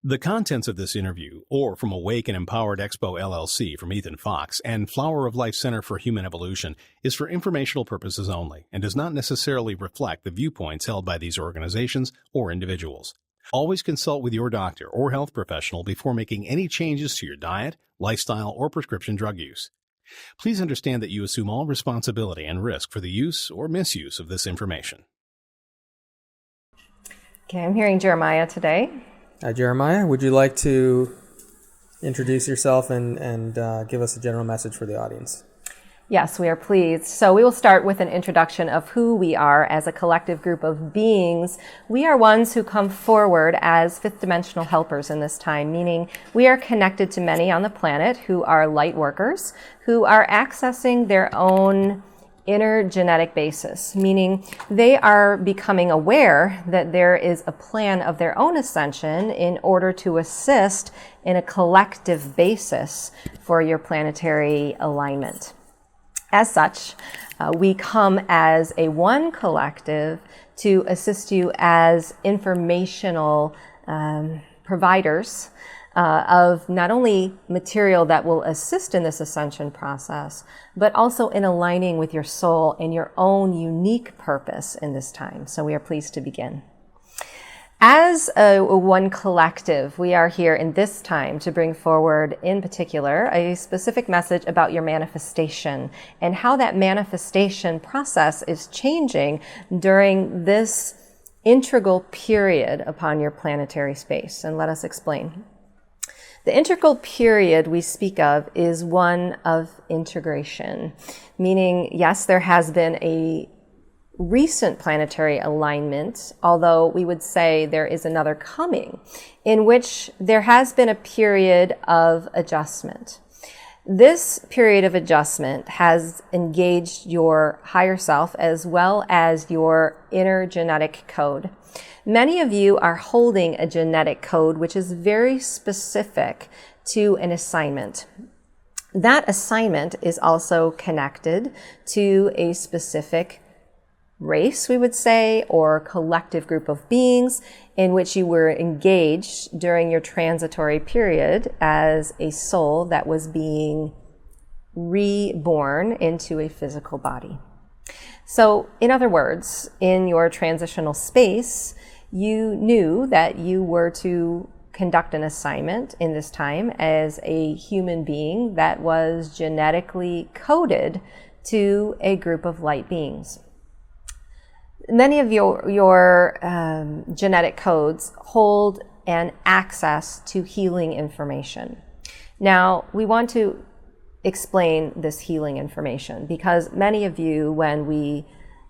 The contents of this interview, or from Awake and Empowered Expo LLC from Ethan Fox and Flower of Life Center for Human Evolution, is for informational purposes only and does not necessarily reflect the viewpoints held by these organizations or individuals. Always consult with your doctor or health professional before making any changes to your diet, lifestyle, or prescription drug use. Please understand that you assume all responsibility and risk for the use or misuse of this information. Okay, I'm hearing Jeremiah today. Hi, Jeremiah. Would you like to introduce yourself and give us a general message for the audience? Yes, we are pleased. So we will start with an introduction of who we are as a collective group of beings. We are ones who come forward as fifth dimensional helpers in this time, meaning we are connected to many on the planet who are light workers, who are accessing their own inner genetic basis, meaning they are becoming aware that there is a plan of their own ascension in order to assist in a collective basis for your planetary alignment. As such, we come as a one collective to assist you as informational providers of not only material that will assist in this ascension process, but also in aligning with your soul and your own unique purpose in this time. So we are pleased to begin. As a one collective, we are here in this time to bring forward, in particular, a specific message about your manifestation and how that manifestation process is changing during this integral period upon your planetary space. And let us explain. The integral period we speak of is one of integration, meaning, yes, there has been a recent planetary alignment, although we would say there is another coming, in which there has been a period of adjustment. This period of adjustment has engaged your higher self as well as your inner genetic code. Many of you are holding a genetic code which is very specific to an assignment. That assignment is also connected to a specific race, we would say, or collective group of beings in which you were engaged during your transitory period as a soul that was being reborn into a physical body. So, in other words, in your transitional space, you knew that you were to conduct an assignment in this time as a human being that was genetically coded to a group of light beings. Many of your genetic codes hold an access to healing information. Now, we want to explain this healing information because many of you, when we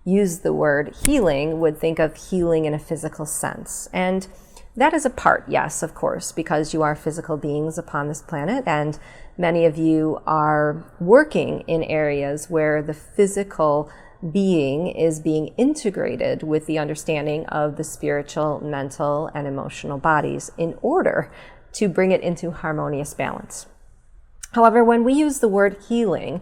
use the word healing, would think of healing in a physical sense. And that is a part, yes, of course, because you are physical beings upon this planet, and many of you are working in areas where the physical being is being integrated with the understanding of the spiritual, mental, and emotional bodies in order to bring it into harmonious balance. However, when we use the word healing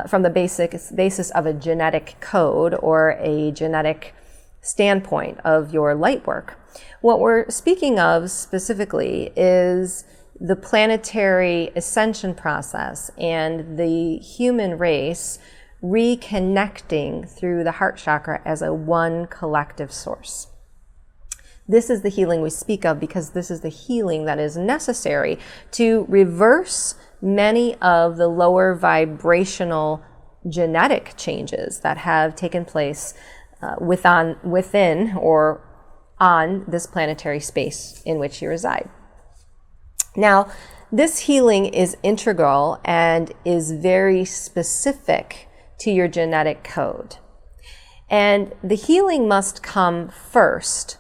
from the basis of a genetic code or a genetic standpoint of your light work, what we're speaking of specifically is the planetary ascension process and the human race reconnecting through the heart chakra as a one collective source. This is the healing we speak of because this is the healing that is necessary to reverse many of the lower vibrational genetic changes that have taken place within or on this planetary space in which you reside. Now, this healing is integral and is very specific to your genetic code. And the healing must come first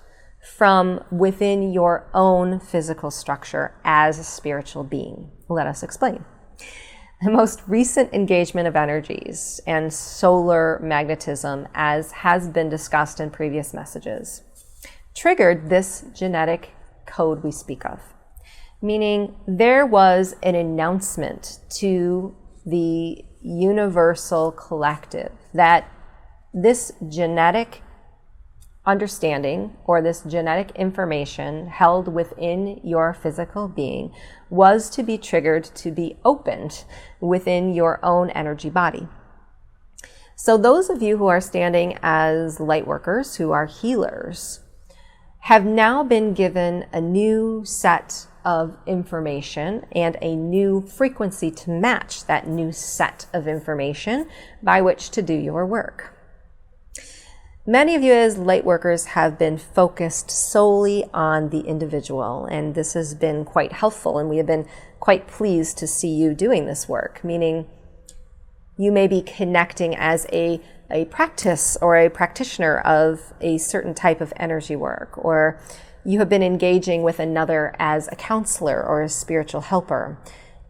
from within your own physical structure as a spiritual being. Let us explain. The most recent engagement of energies and solar magnetism, as has been discussed in previous messages, triggered this genetic code we speak of, meaning there was an announcement to the universal collective that this genetic understanding or this genetic information held within your physical being was to be triggered to be opened within your own energy body. So those of you who are standing as light workers, who are healers, have now been given a new set of information and a new frequency to match that new set of information by which to do your work. Many of you as light workers have been focused solely on the individual, and this has been quite helpful, and we have been quite pleased to see you doing this work, meaning you may be connecting as a practice or a practitioner of a certain type of energy work, or you have been engaging with another as a counselor or a spiritual helper.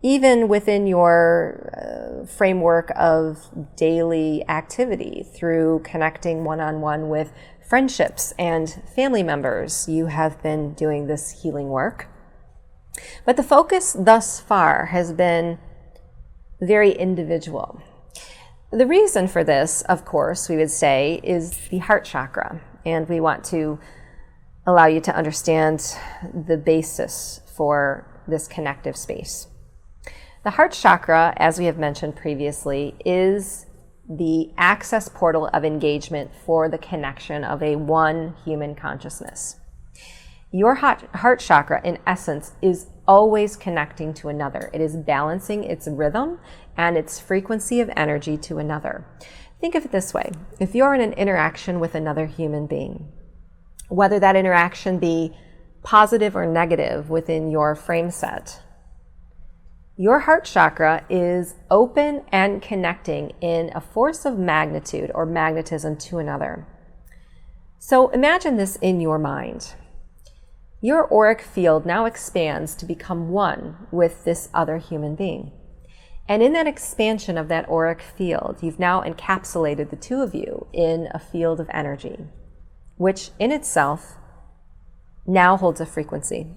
Even within your framework of daily activity through connecting one-on-one with friendships and family members, you have been doing this healing work. But the focus thus far has been very individual. The reason for this, of course, we would say, is the heart chakra, and we want to allow you to understand the basis for this connective space. The heart chakra, as we have mentioned previously, is the access portal of engagement for the connection of a one human consciousness. Your heart chakra, in essence, is always connecting to another. It is balancing its rhythm and its frequency of energy to another. Think of it this way. If you're in an interaction with another human being, whether that interaction be positive or negative within your frame set, your heart chakra is open and connecting in a force of magnitude or magnetism to another. So imagine this in your mind. Your auric field now expands to become one with this other human being. And in that expansion of that auric field, you've now encapsulated the two of you in a field of energy, which in itself now holds a frequency.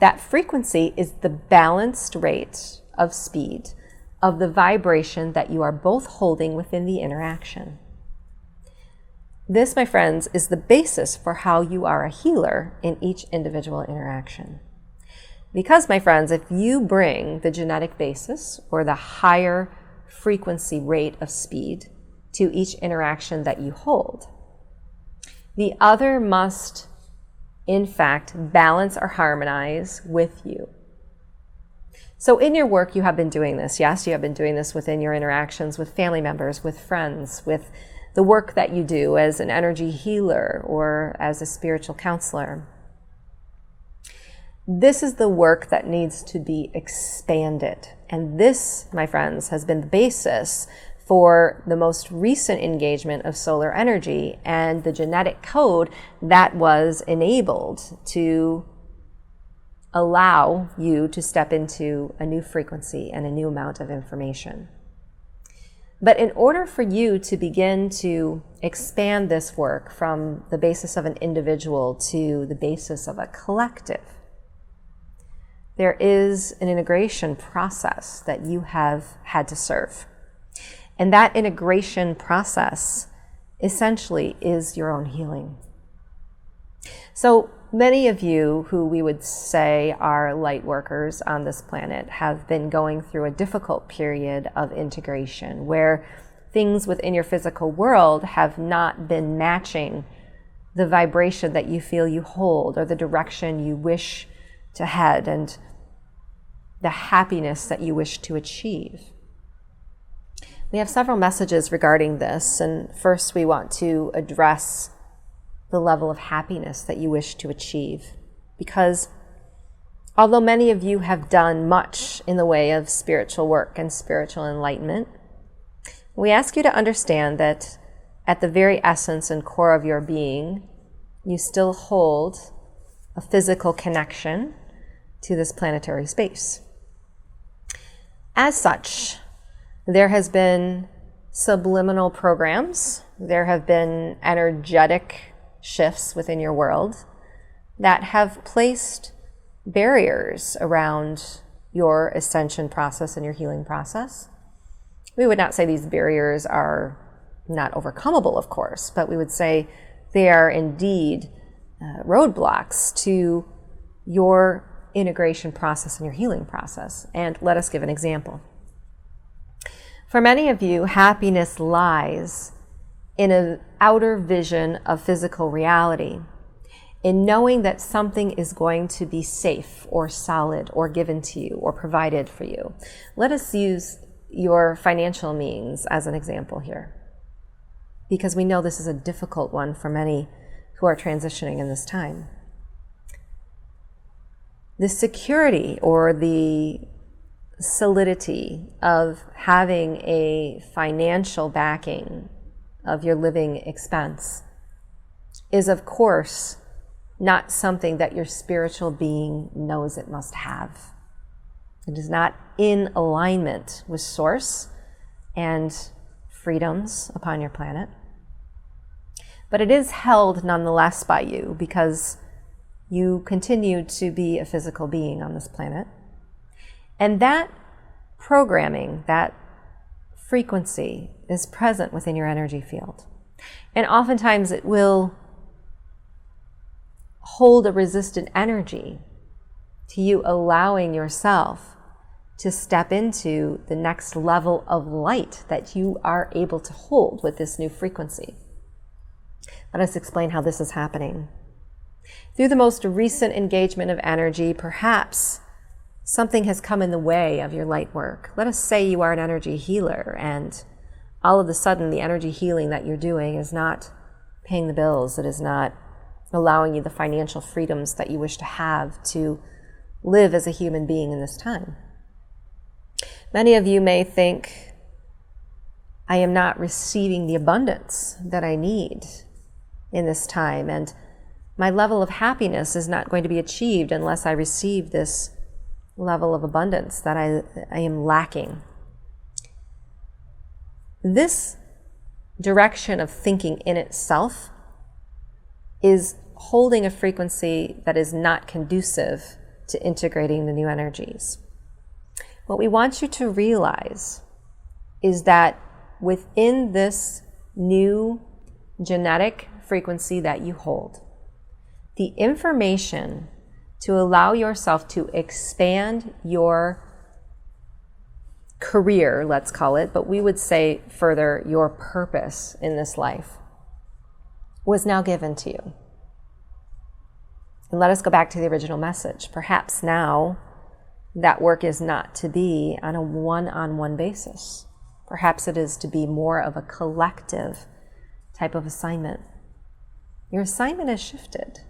That frequency is the balanced rate of speed of the vibration that you are both holding within the interaction. This, my friends, is the basis for how you are a healer in each individual interaction. Because, my friends, if you bring the genetic basis or the higher frequency rate of speed to each interaction that you hold, the other must in fact, balance or harmonize with you. So in your work, you have been doing this. Yes, you have been doing this within your interactions with family members, with friends, with the work that you do as an energy healer or as a spiritual counselor. This is the work that needs to be expanded. And this, my friends, has been the basis for the most recent engagement of solar energy and the genetic code that was enabled to allow you to step into a new frequency and a new amount of information. But in order for you to begin to expand this work from the basis of an individual to the basis of a collective, there is an integration process that you have had to serve. And that integration process essentially is your own healing. So many of you who we would say are light workers on this planet have been going through a difficult period of integration where things within your physical world have not been matching the vibration that you feel you hold or the direction you wish to head and the happiness that you wish to achieve. We have several messages regarding this, and first we want to address the level of happiness that you wish to achieve. Because although many of you have done much in the way of spiritual work and spiritual enlightenment, we ask you to understand that at the very essence and core of your being, you still hold a physical connection to this planetary space. As such, there has been subliminal programs, there have been energetic shifts within your world that have placed barriers around your ascension process and your healing process. We would not say these barriers are not overcomable, of course, but we would say They are indeed roadblocks to your integration process and your healing process. And let us give an example. For many of you, happiness lies in an outer vision of physical reality, in knowing that something is going to be safe or solid or given to you or provided for you. Let us use your financial means as an example here, because we know this is a difficult one for many who are transitioning in this time. The security or the solidity of having a financial backing of your living expense is, of course, not something that your spiritual being knows it must have. It is not in alignment with Source and freedoms upon your planet. But it is held nonetheless by you because you continue to be a physical being on this planet. And that programming, that frequency is present within your energy field. And oftentimes it will hold a resistant energy to you allowing yourself to step into the next level of light that you are able to hold with this new frequency. Let us explain how this is happening. Through the most recent engagement of energy, perhaps something has come in the way of your light work. Let us say you are an energy healer, and all of a sudden the energy healing that you're doing is not paying the bills. It is not allowing you the financial freedoms that you wish to have to live as a human being in this time. Many of you may think, I am not receiving the abundance that I need in this time, and my level of happiness is not going to be achieved unless I receive this level of abundance that I am lacking. This direction of thinking in itself is holding a frequency that is not conducive to integrating the new energies. What we want you to realize is that within this new genetic frequency that you hold, the information to allow yourself to expand your career, let's call it, but we would say further your purpose in this life, was now given to you. And let us go back to the original message. Perhaps now that work is not to be on a one-on-one basis. Perhaps it is to be more of a collective type of assignment. Your assignment has shifted.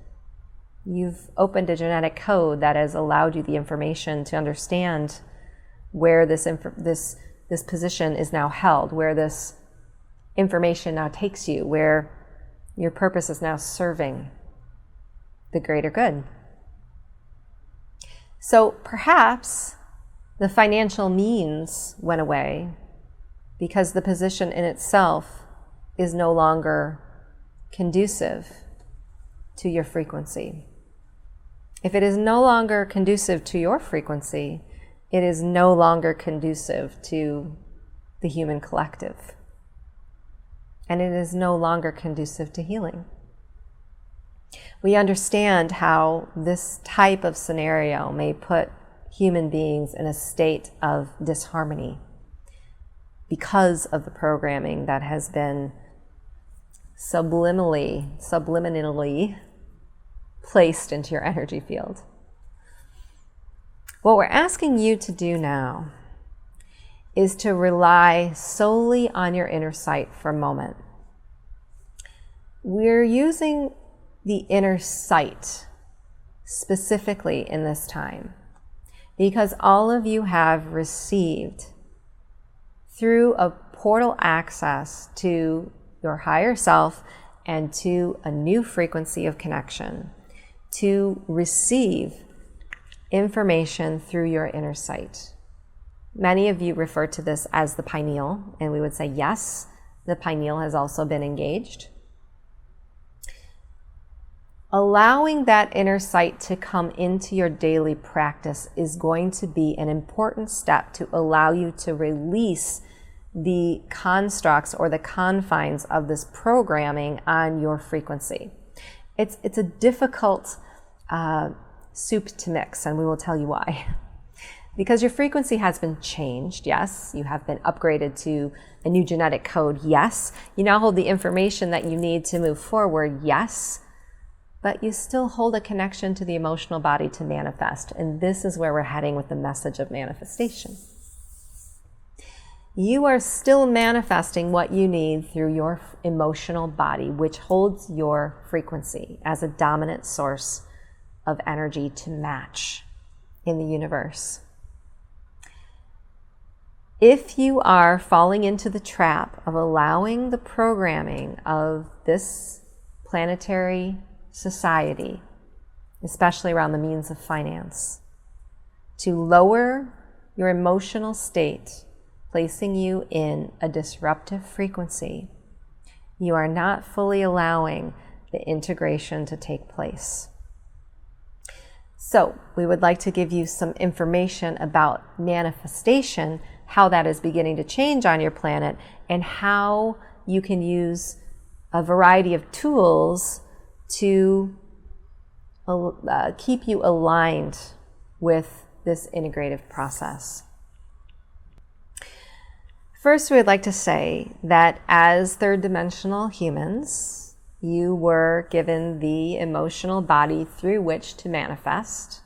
You've opened a genetic code that has allowed you the information to understand where this position is now held, where this information now takes you, where your purpose is now serving the greater good. So perhaps the financial means went away because the position in itself is no longer conducive to your frequency. If it is no longer conducive to your frequency, it is no longer conducive to the human collective. And it is no longer conducive to healing. We understand how this type of scenario may put human beings in a state of disharmony because of the programming that has been subliminally placed into your energy field. What we're asking you to do now is to rely solely on your inner sight for a moment. We're using the inner sight specifically in this time because all of you have received through a portal access to your higher self and to a new frequency of connection to receive information through your inner sight. Many of you refer to this as the pineal, and we would say yes, the pineal has also been engaged. Allowing that inner sight to come into your daily practice is going to be an important step to allow you to release the constructs or the confines of this programming on your frequency. It's a difficult soup to mix, and we will tell you why. Because your frequency has been changed, yes. You have been upgraded to a new genetic code, yes. You now hold the information that you need to move forward, yes. But you still hold a connection to the emotional body to manifest. And this is where we're heading with the message of manifestation. You are still manifesting what you need through your emotional body, which holds your frequency as a dominant source of energy to match in the universe. If you are falling into the trap of allowing the programming of this planetary society, especially around the means of finance, to lower your emotional state, placing you in a disruptive frequency, you are not fully allowing the integration to take place. So we would like to give you some information about manifestation, how that is beginning to change on your planet, and how you can use a variety of tools to keep you aligned with this integrative process. First, we would like to say that as third dimensional humans, you were given the emotional body through which to manifest.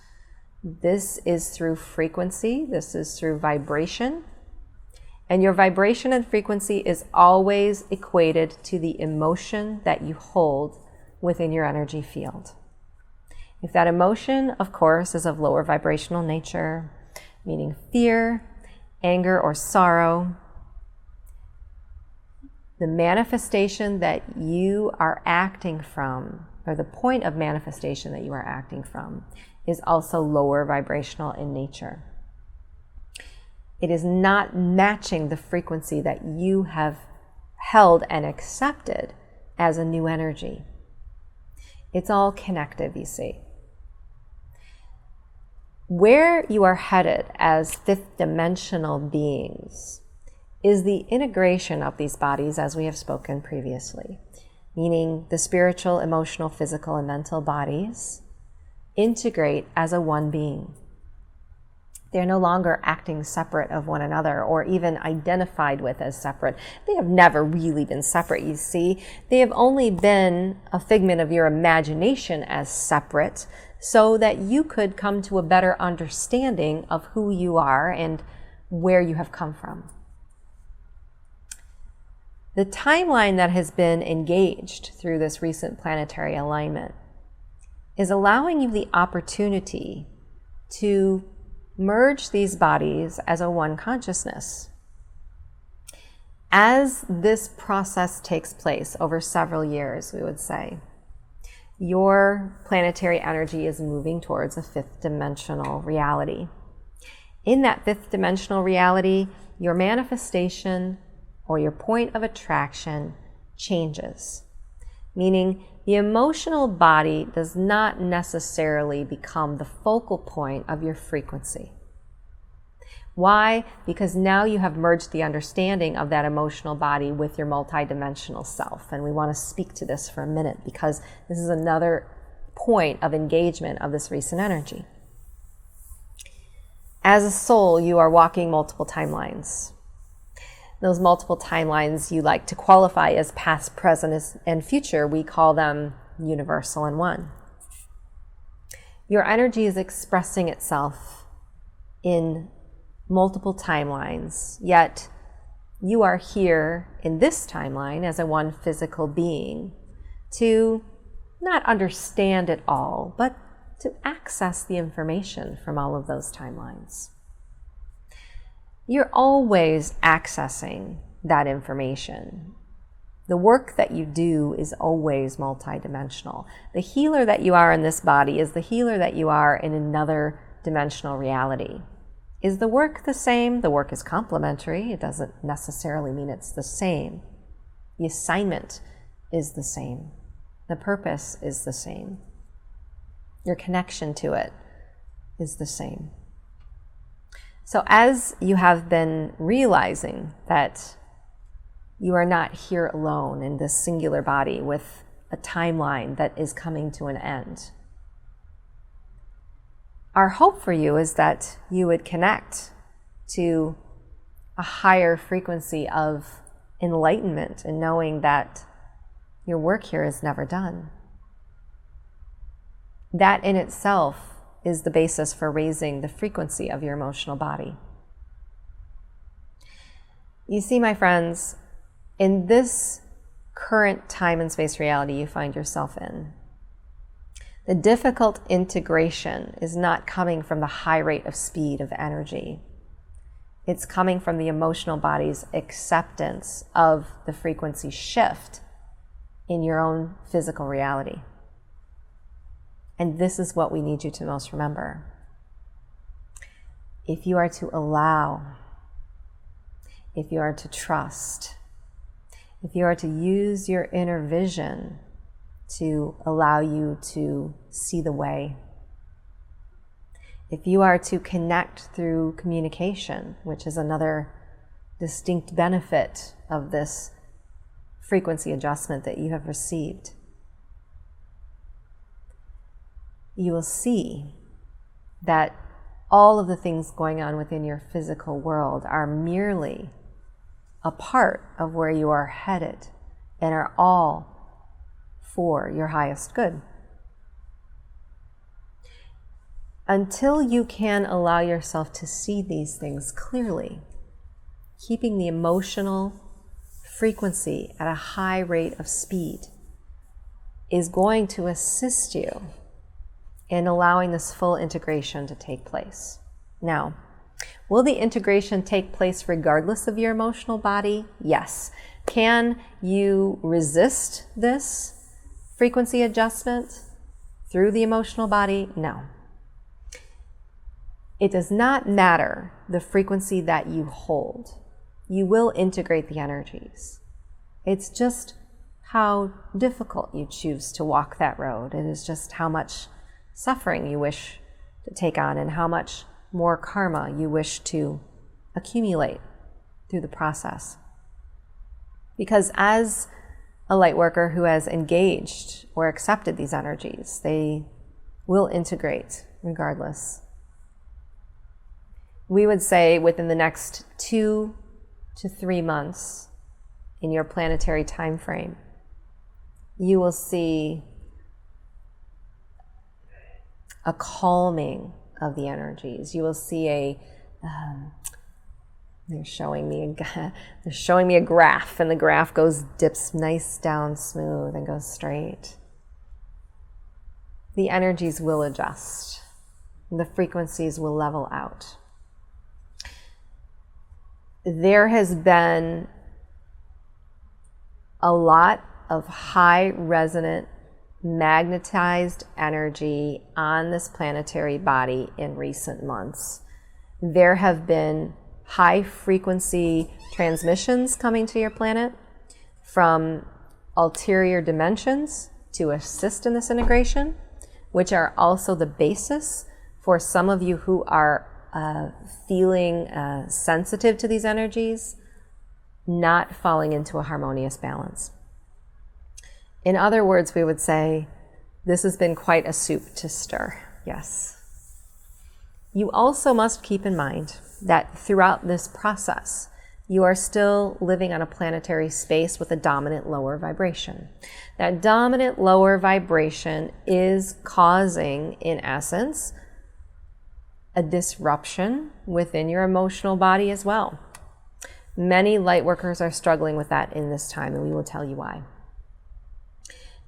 This is through frequency, this is through vibration. And your vibration and frequency is always equated to the emotion that you hold within your energy field. If that emotion, of course, is of lower vibrational nature, meaning fear, anger, or sorrow, the manifestation that you are acting from, or the point of manifestation that you are acting from, is also lower vibrational in nature. It is not matching the frequency that you have held and accepted as a new energy. It's all connective, you see. Where you are headed as fifth dimensional beings is the integration of these bodies, as we have spoken previously, meaning the spiritual, emotional, physical, and mental bodies integrate as a one being. They're no longer acting separate of one another or even identified with as separate. They have never really been separate, you see. They have only been a figment of your imagination as separate so that you could come to a better understanding of who you are and where you have come from. The timeline that has been engaged through this recent planetary alignment is allowing you the opportunity to merge these bodies as a one consciousness. As this process takes place over several years, we would say, your planetary energy is moving towards a fifth dimensional reality. In that fifth dimensional reality, your manifestation or your point of attraction changes, meaning the emotional body does not necessarily become the focal point of your frequency. Why? Because now you have merged the understanding of that emotional body with your multidimensional self. And we want to speak to this for a minute because this is another point of engagement of this recent energy. As a soul, you are walking multiple timelines. Those multiple timelines you like to qualify as past, present, and future. We call them universal and one. Your energy is expressing itself in multiple timelines, yet you are here in this timeline as a one physical being to not understand it all, but to access the information from all of those timelines. You're always accessing that information. The work that you do is always multidimensional. The healer that you are in this body is the healer that you are in another dimensional reality. Is the work the same? The work is complementary. It doesn't necessarily mean it's the same. The assignment is the same. The purpose is the same. Your connection to it is the same. So as you have been realizing that you are not here alone in this singular body with a timeline that is coming to an end, our hope for you is that you would connect to a higher frequency of enlightenment and knowing that your work here is never done. That in itself is the basis for raising the frequency of your emotional body. You see, my friends, in this current time and space reality you find yourself in, the difficult integration is not coming from the high rate of speed of energy. It's coming from the emotional body's acceptance of the frequency shift in your own physical reality. And this is what we need you to most remember. If you are to allow, if you are to trust, if you are to use your inner vision to allow you to see the way, if you are to connect through communication, which is another distinct benefit of this frequency adjustment that you have received, you will see that all of the things going on within your physical world are merely a part of where you are headed and are all for your highest good. Until you can allow yourself to see these things clearly, keeping the emotional frequency at a high rate of speed is going to assist you in allowing this full integration to take place. Now, will the integration take place regardless of your emotional body? Yes. Can you resist this frequency adjustment through the emotional body? No. It does not matter the frequency that you hold. You will integrate the energies. It's just how difficult you choose to walk that road. It is just how much suffering you wish to take on and how much more karma you wish to accumulate through the process. Because as a light worker who has engaged or accepted these energies, they will integrate regardless. We would say within the next 2 to 3 months in your planetary time frame, you will see a calming of the energies. You will see they're showing me a graph, and the graph dips nice down smooth and goes straight. The energies will adjust. The frequencies will level out. There has been a lot of high resonant magnetized energy on this planetary body in recent months. There have been high frequency transmissions coming to your planet from ulterior dimensions to assist in this integration, which are also the basis for some of you who are feeling sensitive to these energies, not falling into a harmonious balance. In other words, we would say, this has been quite a soup to stir, yes. You also must keep in mind that throughout this process, you are still living on a planetary space with a dominant lower vibration. That dominant lower vibration is causing, in essence, a disruption within your emotional body as well. Many light workers are struggling with that in this time, and we will tell you why.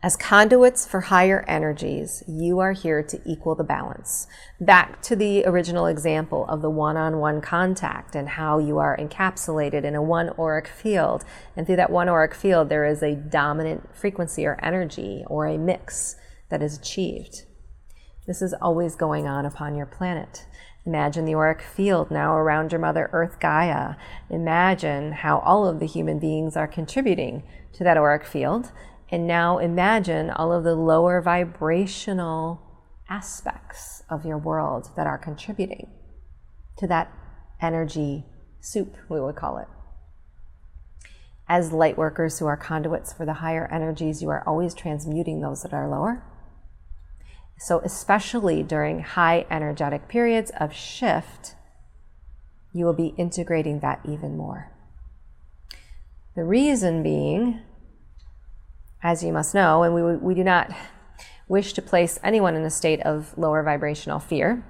As conduits for higher energies, you are here to equal the balance. Back to the original example of the one-on-one contact and how you are encapsulated in a one auric field. And through that one auric field, there is a dominant frequency or energy or a mix that is achieved. This is always going on upon your planet. Imagine the auric field now around your Mother Earth Gaia. Imagine how all of the human beings are contributing to that auric field. And now imagine all of the lower vibrational aspects of your world that are contributing to that energy soup, we would call it. As light workers who are conduits for the higher energies, you are always transmuting those that are lower. So especially during high energetic periods of shift, you will be integrating that even more. The reason being, as you must know, and we do not wish to place anyone in a state of lower vibrational fear,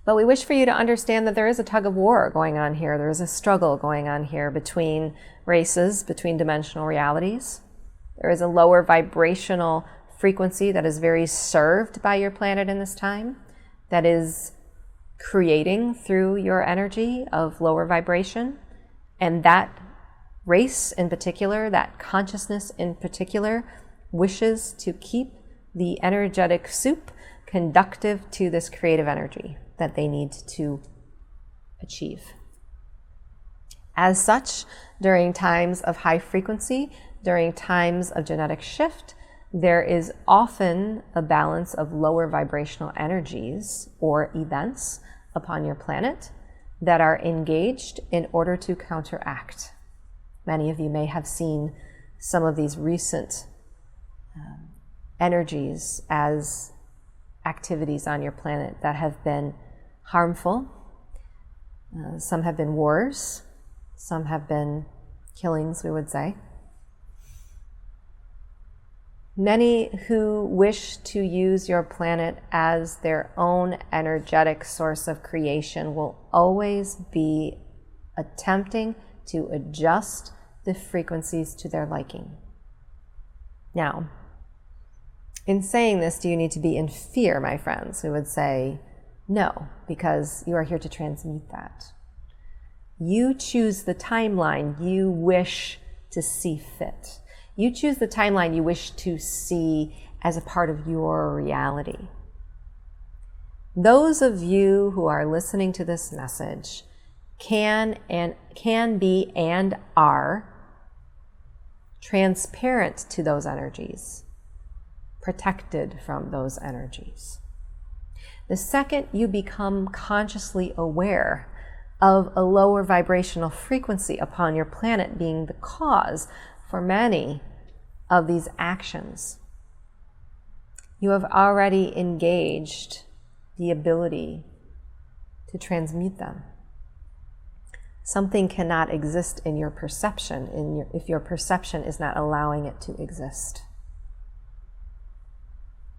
but we wish for you to understand that there is a tug of war going on here. There is a struggle going on here between races, between dimensional realities. There is a lower vibrational frequency that is very served by your planet in this time, that is creating through your energy of lower vibration. And that race in particular, that consciousness in particular, wishes to keep the energetic soup conductive to this creative energy that they need to achieve. As such, during times of high frequency, during times of genetic shift, there is often a balance of lower vibrational energies or events upon your planet that are engaged in order to counteract. Many of you may have seen some of these recent energies as activities on your planet that have been harmful. Some have been wars, some have been killings, we would say. Many who wish to use your planet as their own energetic source of creation will always be attempting to adjust the frequencies to their liking. Now, in saying this, do you need to be in fear, my friends? We would say no, because you are here to transmute that. You choose the timeline you wish to see fit. You choose the timeline you wish to see as a part of your reality. Those of you who are listening to this message can be and are transparent to those energies, protected from those energies. The second you become consciously aware of a lower vibrational frequency upon your planet being the cause for many of these actions, you have already engaged the ability to transmute them. Something cannot exist in your perception if your perception is not allowing it to exist.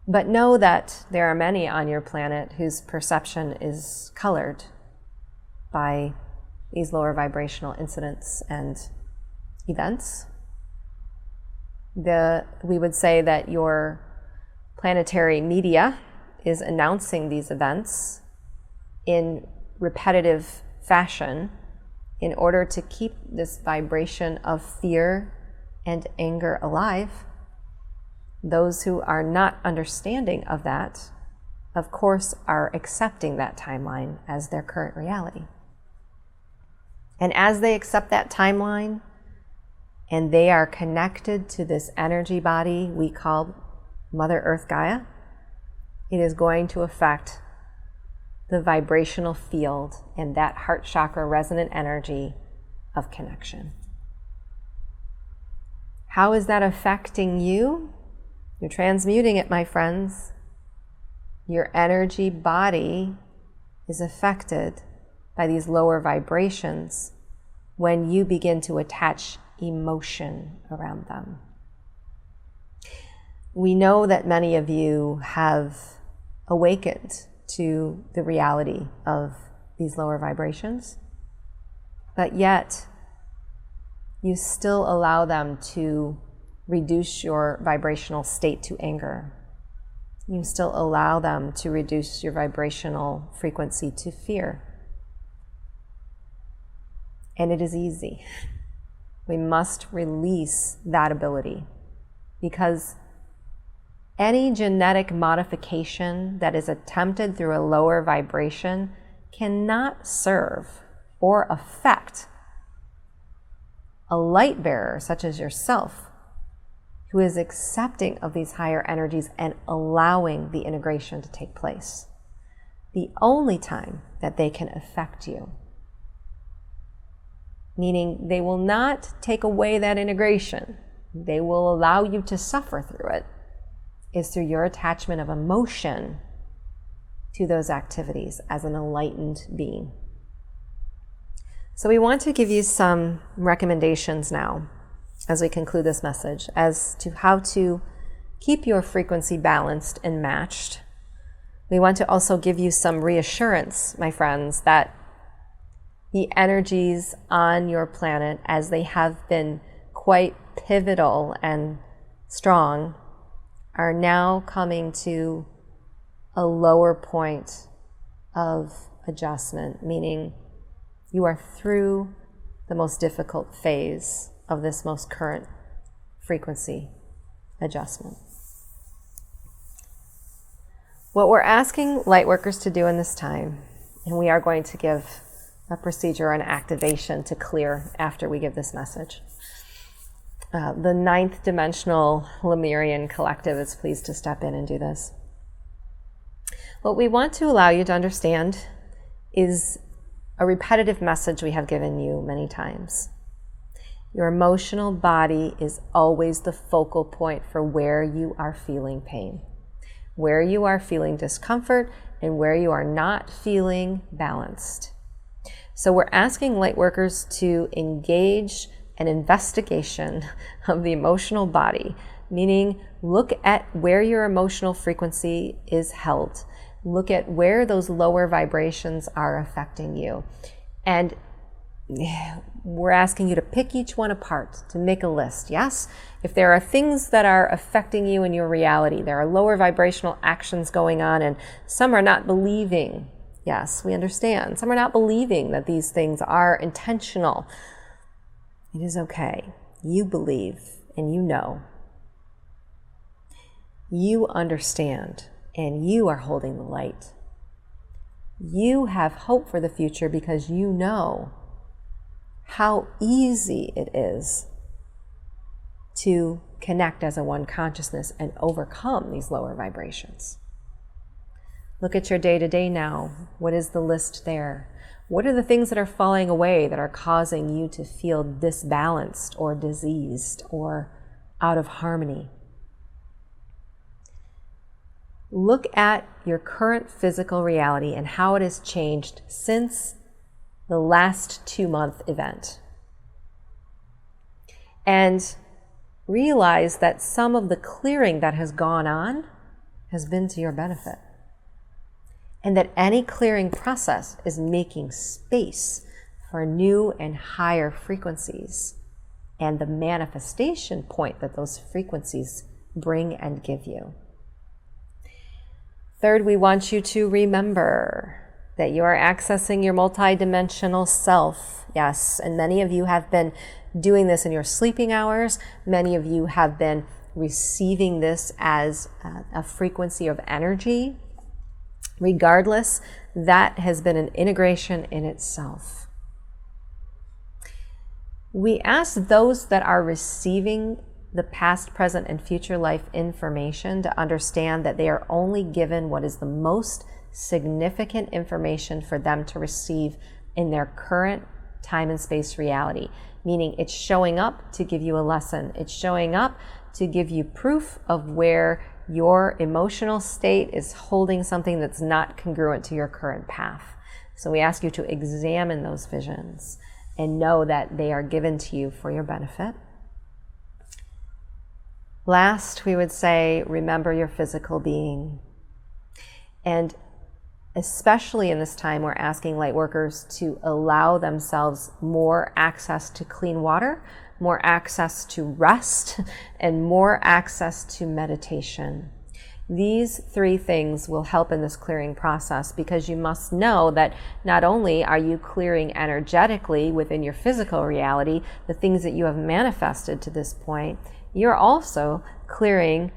But know that there are many on your planet whose perception is colored by these lower vibrational incidents and events. We would say that your planetary media is announcing these events in repetitive fashion in order to keep this vibration of fear and anger alive. Those who are not understanding of that, of course, are accepting that timeline as their current reality. And as they accept that timeline, and they are connected to this energy body we call Mother Earth Gaia, it is going to affect the vibrational field and that heart chakra resonant energy of connection. How is that affecting you? You're transmuting it, my friends. Your energy body is affected by these lower vibrations when you begin to attach emotion around them. We know that many of you have awakened to the reality of these lower vibrations, but yet you still allow them to reduce your vibrational state to anger. You still allow them to reduce your vibrational frequency to fear. And it is easy. We must release that ability, because any genetic modification that is attempted through a lower vibration cannot serve or affect a light bearer such as yourself, who is accepting of these higher energies and allowing the integration to take place. the only time that they can affect you, meaning they will not take away that integration, they will allow you to suffer through it, is through your attachment of emotion to those activities as an enlightened being. So we want to give you some recommendations now as we conclude this message as to how to keep your frequency balanced and matched. We want to also give you some reassurance, my friends, that the energies on your planet, as they have been quite pivotal and strong, are now coming to a lower point of adjustment, meaning you are through the most difficult phase of this most current frequency adjustment. What we're asking Lightworkers to do in this time, and we are going to give a procedure and activation to clear after we give this message. The 9th dimensional Lemurian Collective is pleased to step in and do this. What we want to allow you to understand is a repetitive message we have given you many times. Your emotional body is always the focal point for where you are feeling pain, where you are feeling discomfort, and where you are not feeling balanced. So we're asking Lightworkers to engage an investigation of the emotional body, meaning look at where your emotional frequency is held. Look at where those lower vibrations are affecting you. And we're asking you to pick each one apart, to make a list, yes? If there are things that are affecting you in your reality, there are lower vibrational actions going on, and some are not believing. Yes, we understand. Some are not believing that these things are intentional. It is okay. You believe and you know. You understand and you are holding the light. You have hope for the future because you know how easy it is to connect as a one consciousness and overcome these lower vibrations. Look at your day-to-day now. What is the list there? What are the things that are falling away that are causing you to feel disbalanced or diseased or out of harmony? Look at your current physical reality and how it has changed since the last 2-month event. And realize that some of the clearing that has gone on has been to your benefit. And that any clearing process is making space for new and higher frequencies and the manifestation point that those frequencies bring and give you. Third, we want you to remember that you are accessing your multidimensional self. Yes, and many of you have been doing this in your sleeping hours. Many of you have been receiving this as a frequency of energy. Regardless, that has been an integration in itself. We ask those that are receiving the past, present, and future life information to understand that they are only given what is the most significant information for them to receive in their current time and space reality. Meaning it's showing up to give you a lesson. It's showing up to give you proof of where your emotional state is holding something that's not congruent to your current path. So we ask you to examine those visions and know that they are given to you for your benefit. Last, we would say, remember your physical being. And especially in this time, we're asking Lightworkers to allow themselves more access to clean water, more access to rest, and more access to meditation. These 3 things will help in this clearing process, because you must know that not only are you clearing energetically within your physical reality, the things that you have manifested to this point, you're also clearing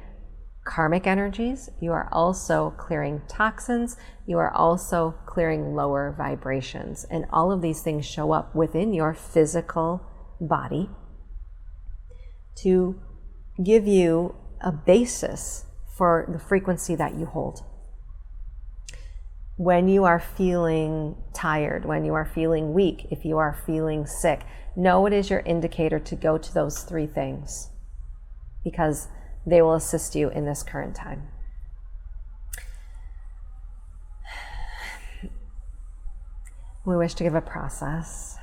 karmic energies, you are also clearing toxins, you are also clearing lower vibrations. And all of these things show up within your physical body to give you a basis for the frequency that you hold. when you are feeling tired, when you are feeling weak, if you are feeling sick, know it is your indicator to go to those 3 things, because they will assist you in this current time. We wish to give a process.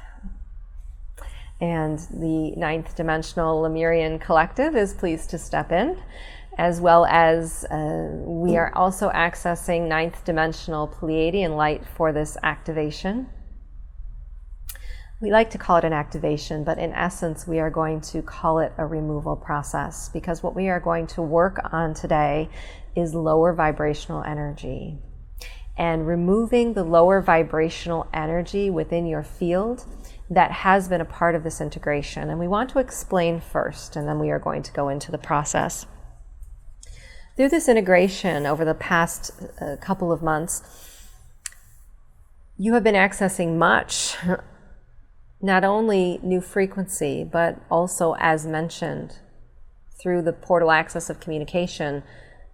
And the 9th dimensional Lemurian Collective is pleased to step in, as well as we are also accessing 9th dimensional Pleiadian light for this activation. We like to call it an activation, but in essence, we are going to call it a removal process, because what we are going to work on today is lower vibrational energy. And removing the lower vibrational energy within your field that has been a part of this integration. And we want to explain first, and then we are going to go into the process. Through this integration over the past couple of months, you have been accessing much, not only new frequency, but also, as mentioned, through the portal access of communication,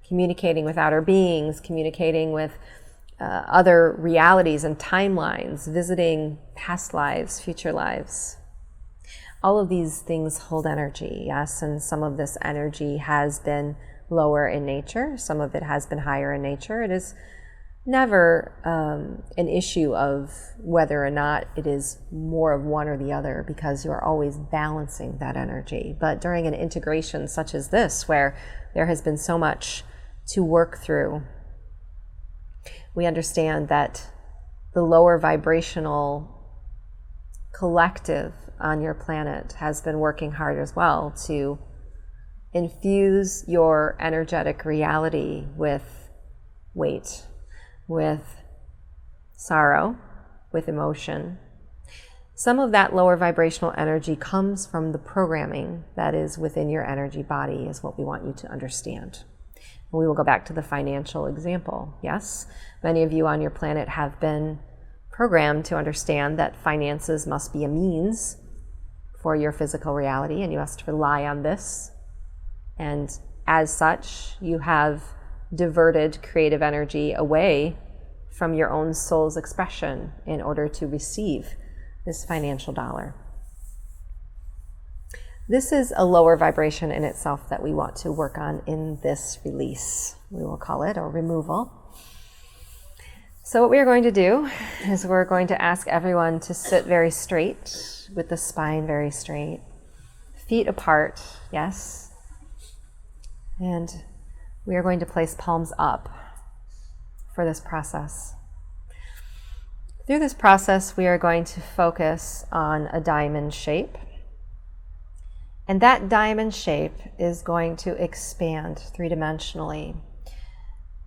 communicating with outer beings, communicating with other realities and timelines, visiting past lives, future lives. All of these things hold energy, yes, and some of this energy has been lower in nature, some of it has been higher in nature. It is never an issue of whether or not it is more of one or the other, because you are always balancing that energy. But during an integration such as this, where there has been so much to work through, we understand that the lower vibrational collective on your planet has been working hard as well to infuse your energetic reality with weight, with sorrow, with emotion. Some of that lower vibrational energy comes from the programming that is within your energy body, is what we want you to understand. And we will go back to the financial example. Yes, many of you on your planet have been programmed to understand that finances must be a means for your physical reality, and you must rely on this. And as such, you have diverted creative energy away from your own soul's expression in order to receive this financial dollar. This is a lower vibration in itself that we want to work on in this release. We will call it, or removal. So what we are going to do is we're going to ask everyone to sit very straight, with the spine very straight, feet apart, yes. And we are going to place palms up for this process. Through this process, we are going to focus on a diamond shape. And that diamond shape is going to expand 3-dimensionally.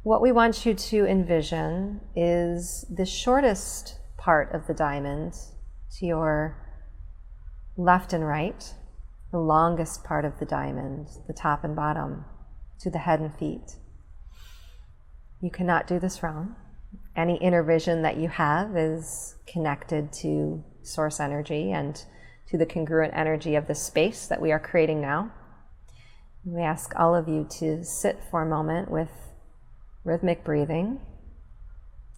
What we want you to envision is the shortest part of the diamond to your left and right, the longest part of the diamond, the top and bottom, to the head and feet. You cannot do this wrong. Any inner vision that you have is connected to source energy and to the congruent energy of the space that we are creating now. We ask all of you to sit for a moment with rhythmic breathing,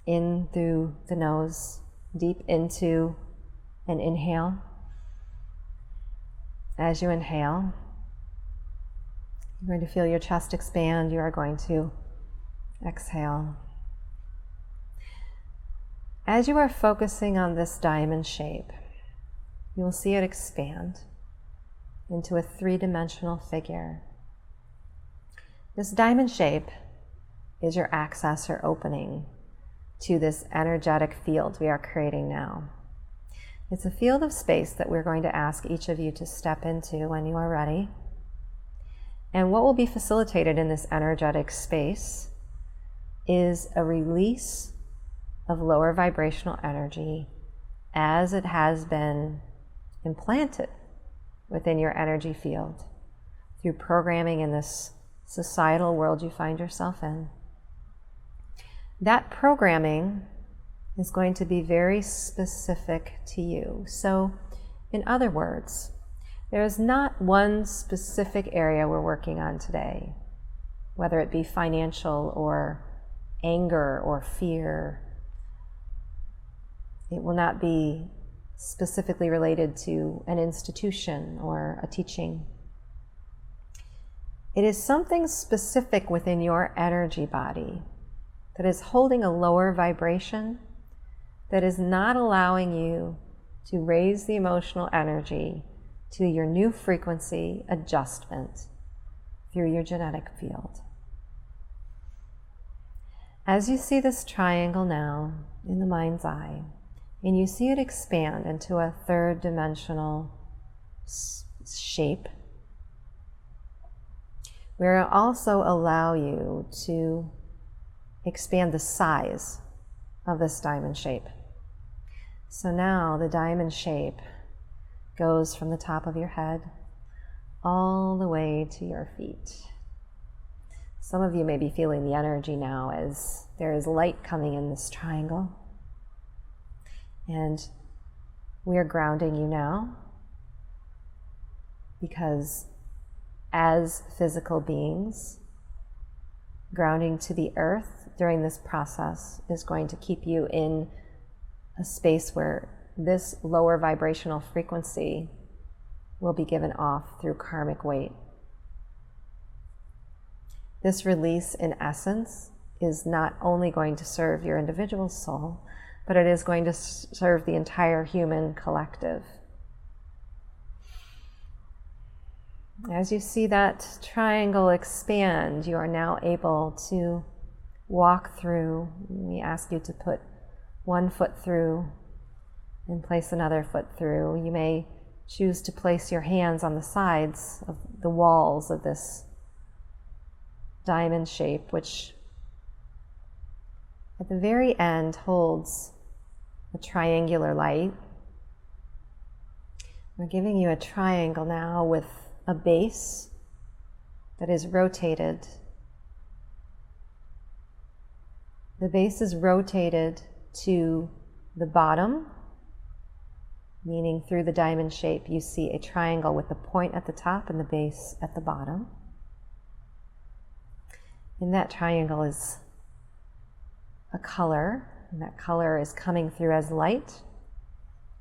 in through the nose, deep into an inhale. As you inhale, you're going to feel your chest expand. You are going to exhale. As you are focusing on this diamond shape, you will see it expand into a 3-dimensional figure. This diamond shape is your access or opening to this energetic field we are creating now. It's a field of space that we're going to ask each of you to step into when you are ready. And what will be facilitated in this energetic space is a release of lower vibrational energy as it has been implanted within your energy field through programming in this societal world you find yourself in. That programming is going to be very specific to you. So, in other words, there is not one specific area we're working on today, whether it be financial or anger or fear, It will not be specifically related to an institution or a teaching. It is something specific within your energy body that is holding a lower vibration, that is not allowing you to raise the emotional energy to your new frequency adjustment through your genetic field. As you see this triangle now in the mind's eye, and you see it expand into a third dimensional shape, we'll also allow you to expand the size of this diamond shape. So now the diamond shape goes from the top of your head all the way to your feet. Some of you may be feeling the energy now as there is light coming in this triangle. And we are grounding you now because as physical beings, grounding to the earth during this process is going to keep you in a space where this lower vibrational frequency will be given off through karmic weight. This release, in essence, is not only going to serve your individual soul, but it is going to serve the entire human collective. As you see that triangle expand, you are now able to walk through. We ask you to put one foot through and place another foot through. You may choose to place your hands on the sides of the walls of this diamond shape, which at the very end holds a triangular light. We're giving you a triangle now with a base that is rotated. The base is rotated to the bottom, meaning through the diamond shape you see a triangle with the point at the top and the base at the bottom. And that triangle is a color, and that color is coming through as light.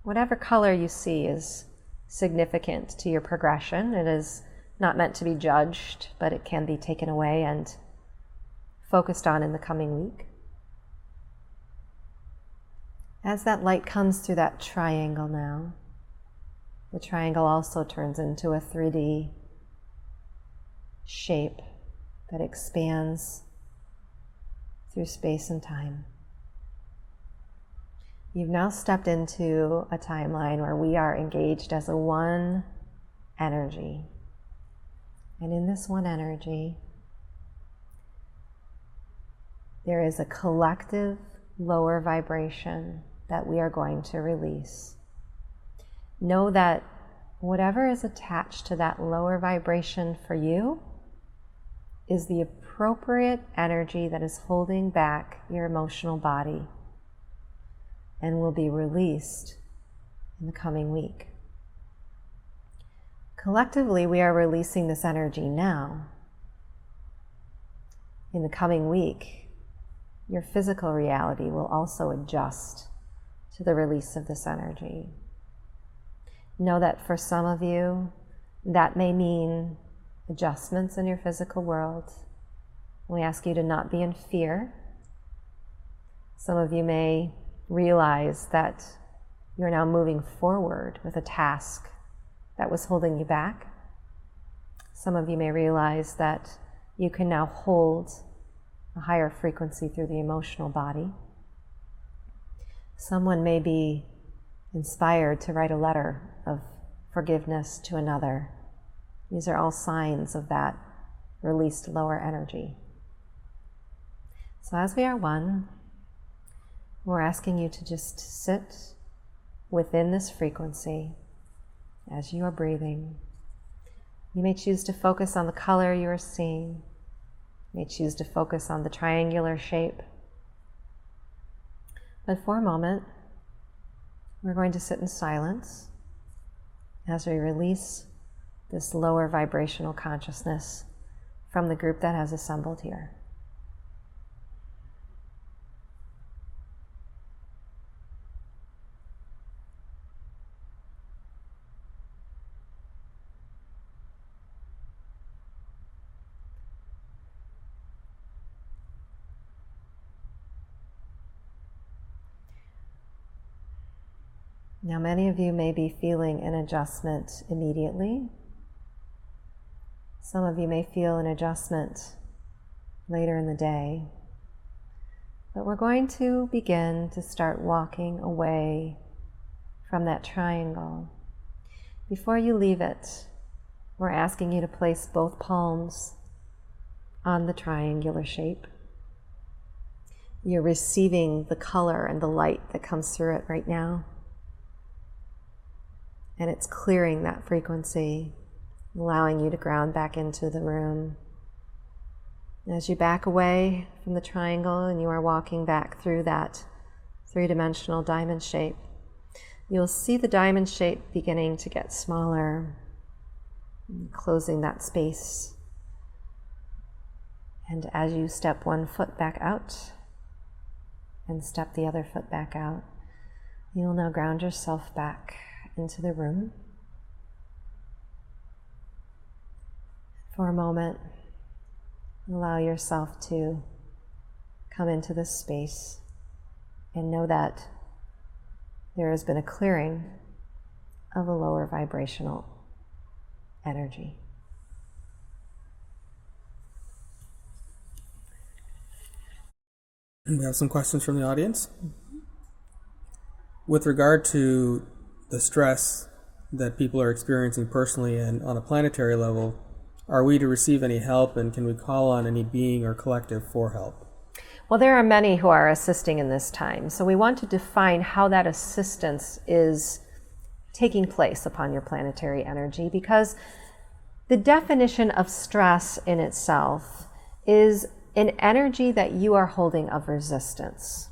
Whatever color you see is significant to your progression. It is not meant to be judged, but it can be taken away and focused on in the coming week. As that light comes through that triangle now, the triangle also turns into a 3D shape that expands through space and time. You've now stepped into a timeline where we are engaged as a one energy. And in this one energy, there is a collective lower vibration that we are going to release. Know that whatever is attached to that lower vibration for you is the appropriate energy that is holding back your emotional body and will be released in the coming week. Collectively, we are releasing this energy now. In the coming week, your physical reality will also adjust to the release of this energy. Know that for some of you, that may mean adjustments in your physical world. We ask you to not be in fear. Some of you may realize that you're now moving forward with a task that was holding you back. Some of you may realize that you can now hold a higher frequency through the emotional body. Someone may be inspired to write a letter of forgiveness to another. These are all signs of that released lower energy. So as we are one, we're asking you to just sit within this frequency as you are breathing. You may choose to focus on the color you are seeing. You may choose to focus on the triangular shape. But for a moment, we're going to sit in silence as we release this lower vibrational consciousness from the group that has assembled here. Now, many of you may be feeling an adjustment immediately. Some of you may feel an adjustment later in the day. But we're going to begin to start walking away from that triangle. Before you leave it, we're asking you to place both palms on the triangular shape. You're receiving the color and the light that comes through it right now. And it's clearing that frequency, allowing you to ground back into the room. As you back away from the triangle and you are walking back through that three-dimensional diamond shape, you'll see the diamond shape beginning to get smaller, closing that space. And as you step one foot back out and step the other foot back out, you'll now ground yourself back into the room. For a moment, allow yourself to come into this space and know that there has been a clearing of a lower vibrational energy. We have some questions from the audience. With regard to the stress that people are experiencing personally and on a planetary level, are we to receive any help, and can we call on any being or collective for help? Well, there are many who are assisting in this time, so we want to define how that assistance is taking place upon your planetary energy, because the definition of stress in itself is an energy that you are holding of resistance.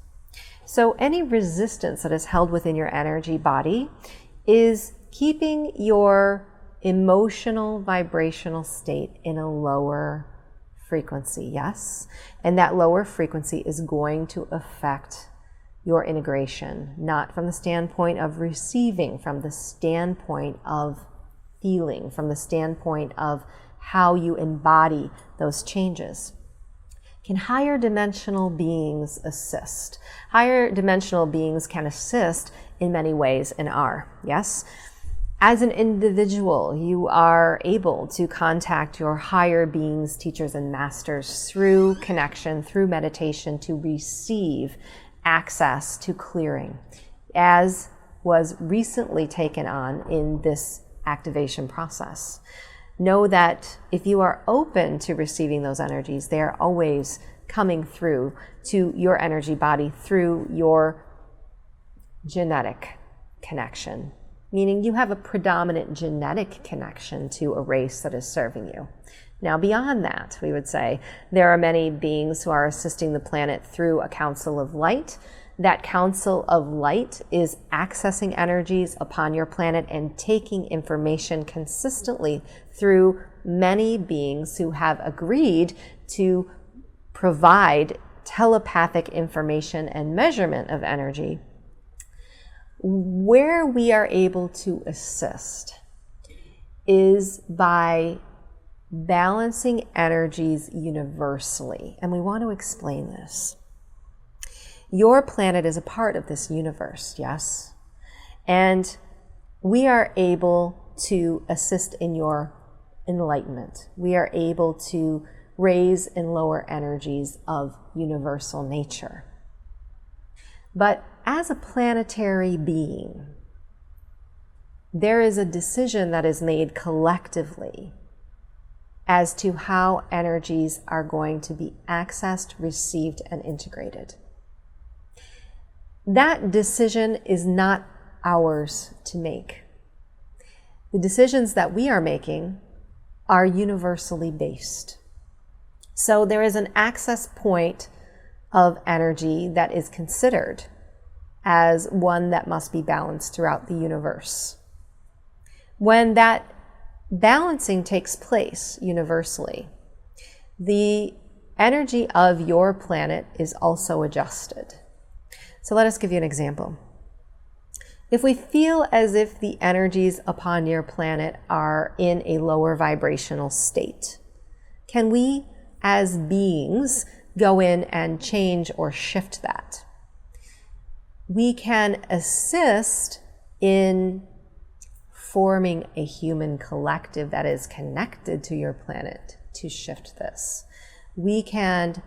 So any resistance that is held within your energy body is keeping your emotional vibrational state in a lower frequency, yes? And that lower frequency is going to affect your integration, not from the standpoint of receiving, from the standpoint of feeling, from the standpoint of how you embody those changes. Can higher dimensional beings assist? Higher dimensional beings can assist in many ways and are, yes? As an individual, you are able to contact your higher beings, teachers, and masters through connection, through meditation, to receive access to clearing, as was recently taken on in this activation process. Know that if you are open to receiving those energies, they are always coming through to your energy body through your genetic connection, meaning you have a predominant genetic connection to a race that is serving you. Now, beyond that, we would say there are many beings who are assisting the planet through a council of light. That council of light is accessing energies upon your planet and taking information consistently through many beings who have agreed to provide telepathic information and measurement of energy. Where we are able to assist is by balancing energies universally. And we want to explain this. Your planet is a part of this universe, yes? And we are able to assist in your enlightenment. We are able to raise and lower energies of universal nature. But as a planetary being, there is a decision that is made collectively as to how energies are going to be accessed, received, and integrated. That decision is not ours to make. The decisions that we are making are universally based. So there is an access point of energy that is considered as one that must be balanced throughout the universe. When that balancing takes place universally, the energy of your planet is also adjusted. So let us give you an example. If we feel as if the energies upon your planet are in a lower vibrational state, can we as beings go in and change or shift that? We can assist in forming a human collective that is connected to your planet to shift this. We can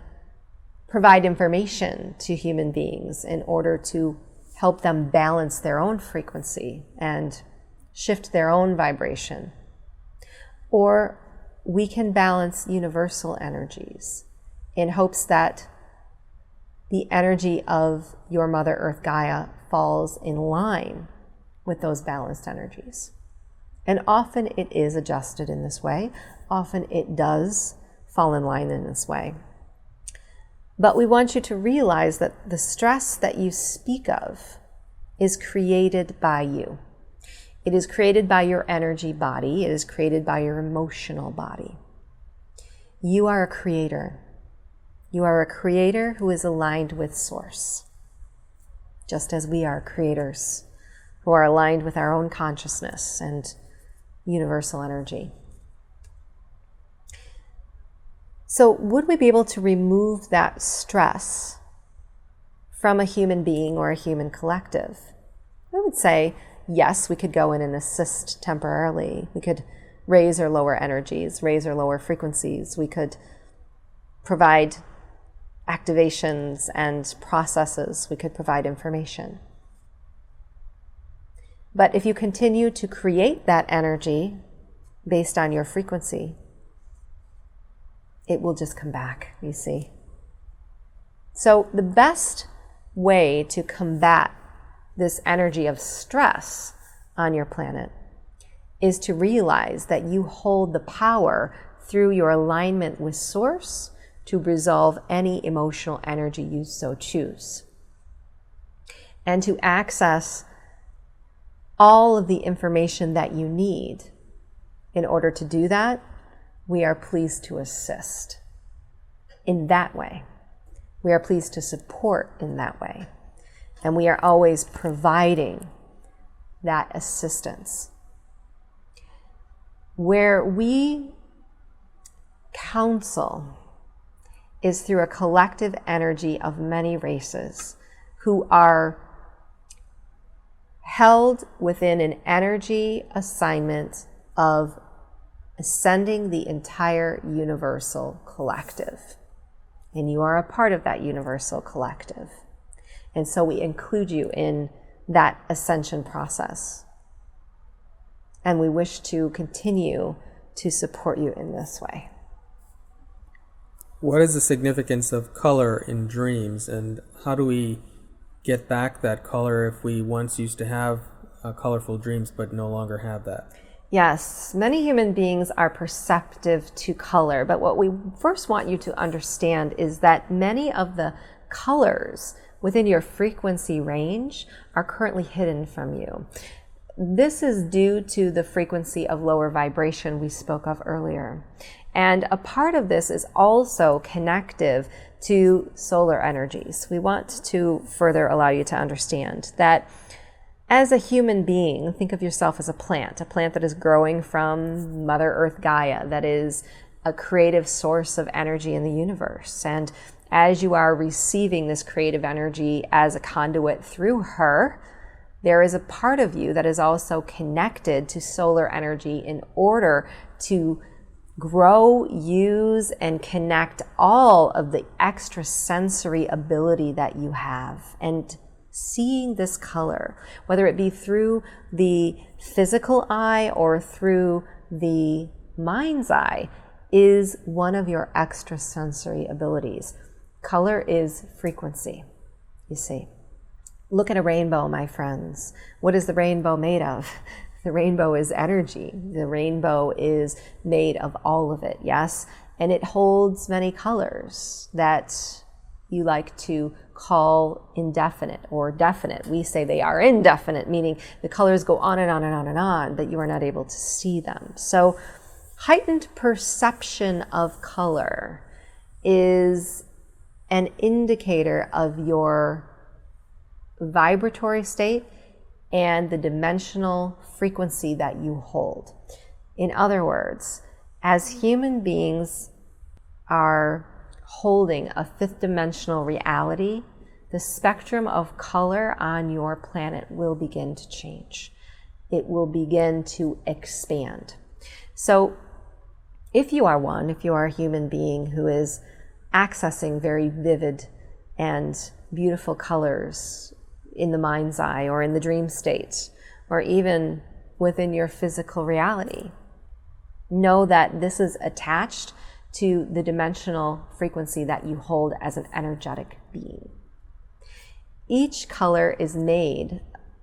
provide information to human beings in order to help them balance their own frequency and shift their own vibration. Or we can balance universal energies in hopes that the energy of your Mother Earth Gaia falls in line with those balanced energies. And often it is adjusted in this way. Often it does fall in line in this way. But we want you to realize that the stress that you speak of is created by you. It is created by your energy body. It is created by your emotional body. You are a creator. You are a creator who is aligned with Source, just as we are creators who are aligned with our own consciousness and universal energy. So would we be able to remove that stress from a human being or a human collective? I would say, yes, we could go in and assist temporarily. We could raise or lower energies, raise or lower frequencies. We could provide activations and processes. We could provide information. But if you continue to create that energy based on your frequency, it will just come back, you see. So the best way to combat this energy of stress on your planet is to realize that you hold the power through your alignment with Source to resolve any emotional energy you so choose. And to access all of the information that you need. In order to do that, we are pleased to assist in that way. We are pleased to support in that way. And we are always providing that assistance. Where we counsel is through a collective energy of many races who are held within an energy assignment of ascending the entire universal collective. And you are a part of that universal collective. And so we include you in that ascension process. And we wish to continue to support you in this way. What is the significance of color in dreams, and how do we get back that color if we once used to have colorful dreams but no longer have that? Yes, many human beings are perceptive to color, but what we first want you to understand is that many of the colors within your frequency range are currently hidden from you. This is due to the frequency of lower vibration we spoke of earlier. And a part of this is also connective to solar energies. We want to further allow you to understand that as a human being, think of yourself as a plant that is growing from Mother Earth Gaia, that is a creative source of energy in the universe. And as you are receiving this creative energy as a conduit through her, there is a part of you that is also connected to solar energy in order to grow, use, and connect all of the extrasensory ability that you have. And seeing this color, whether it be through the physical eye or through the mind's eye, is one of your extrasensory abilities. Color is frequency, you see. Look at a rainbow, my friends. What is the rainbow made of? The rainbow is energy. The rainbow is made of all of it, yes? And it holds many colors that you like to call indefinite or definite. We say they are indefinite, meaning the colors go on and on and on and on, but you are not able to see them. So heightened perception of color is an indicator of your vibratory state and the dimensional frequency that you hold. In other words, as human beings are holding a fifth dimensional reality, the spectrum of color on your planet will begin to change. It will begin to expand. So if you are a human being who is accessing very vivid and beautiful colors in the mind's eye or in the dream state, or even within your physical reality, know that this is attached to the dimensional frequency that you hold as an energetic being. Each color is made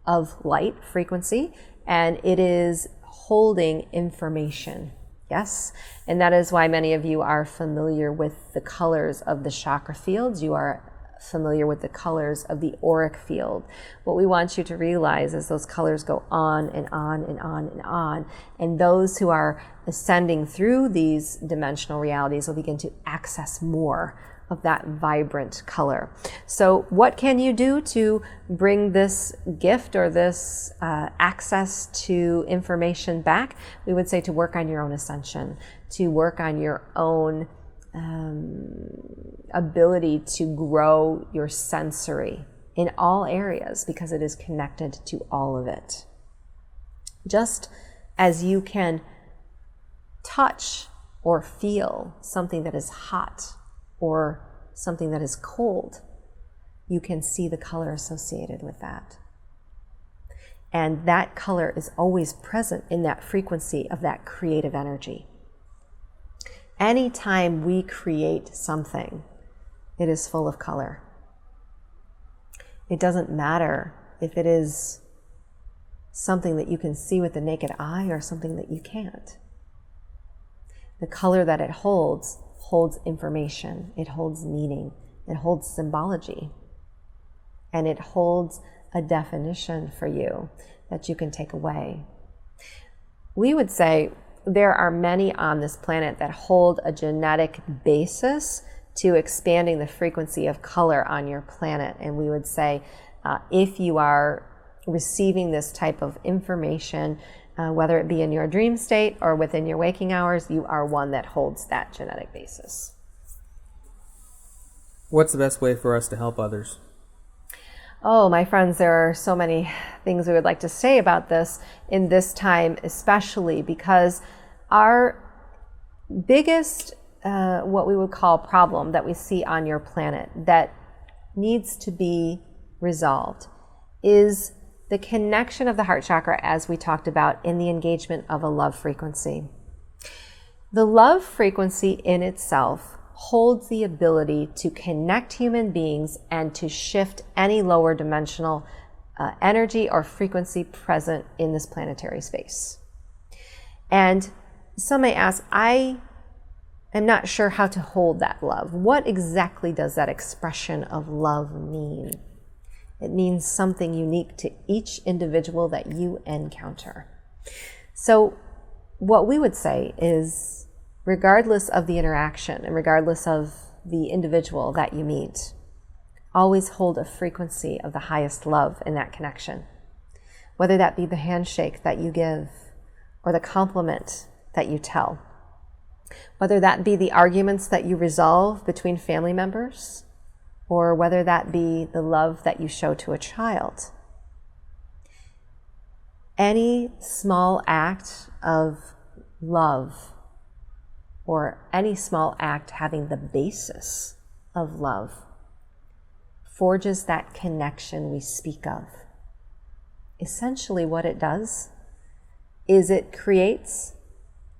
of light frequency, and it is holding information. Yes, and that is why many of you are familiar with the colors of the chakra fields. You are familiar with the colors of the auric field. What we want you to realize is those colors go on and on and on and on, and those who are ascending through these dimensional realities will begin to access more of that vibrant color. So what can you do to bring this gift or this access to information back? We would say to work on your own ascension, to work on your own ability to grow your sensory in all areas, because it is connected to all of it. Just as you can touch or feel something that is hot or something that is cold, you can see the color associated with that. And that color is always present in that frequency of that creative energy. Anytime we create something, it is full of color. It doesn't matter if it is something that you can see with the naked eye or something that you can't. The color that it holds information, it holds meaning, it holds symbology, and it holds a definition for you that you can take away. We would say there are many on this planet that hold a genetic basis to expanding the frequency of color on your planet, and we would say if you are receiving this type of information, whether it be in your dream state or within your waking hours, you are one that holds that genetic basis. What's the best way for us to help others? Oh, my friends, there are so many things we would like to say about this in this time, especially because our biggest, what we would call problem that we see on your planet that needs to be resolved is the connection of the heart chakra, as we talked about, in the engagement of a love frequency. The love frequency in itself holds the ability to connect human beings and to shift any lower dimensional energy or frequency present in this planetary space. And some may ask, I am not sure how to hold that love. What exactly does that expression of love mean? It means something unique to each individual that you encounter. So what we would say is, regardless of the interaction and regardless of the individual that you meet, always hold a frequency of the highest love in that connection. Whether that be the handshake that you give or the compliment that you tell, whether that be the arguments that you resolve between family members, or whether that be the love that you show to a child. Any small act of love, or any small act having the basis of love, forges that connection we speak of. Essentially what it does is it creates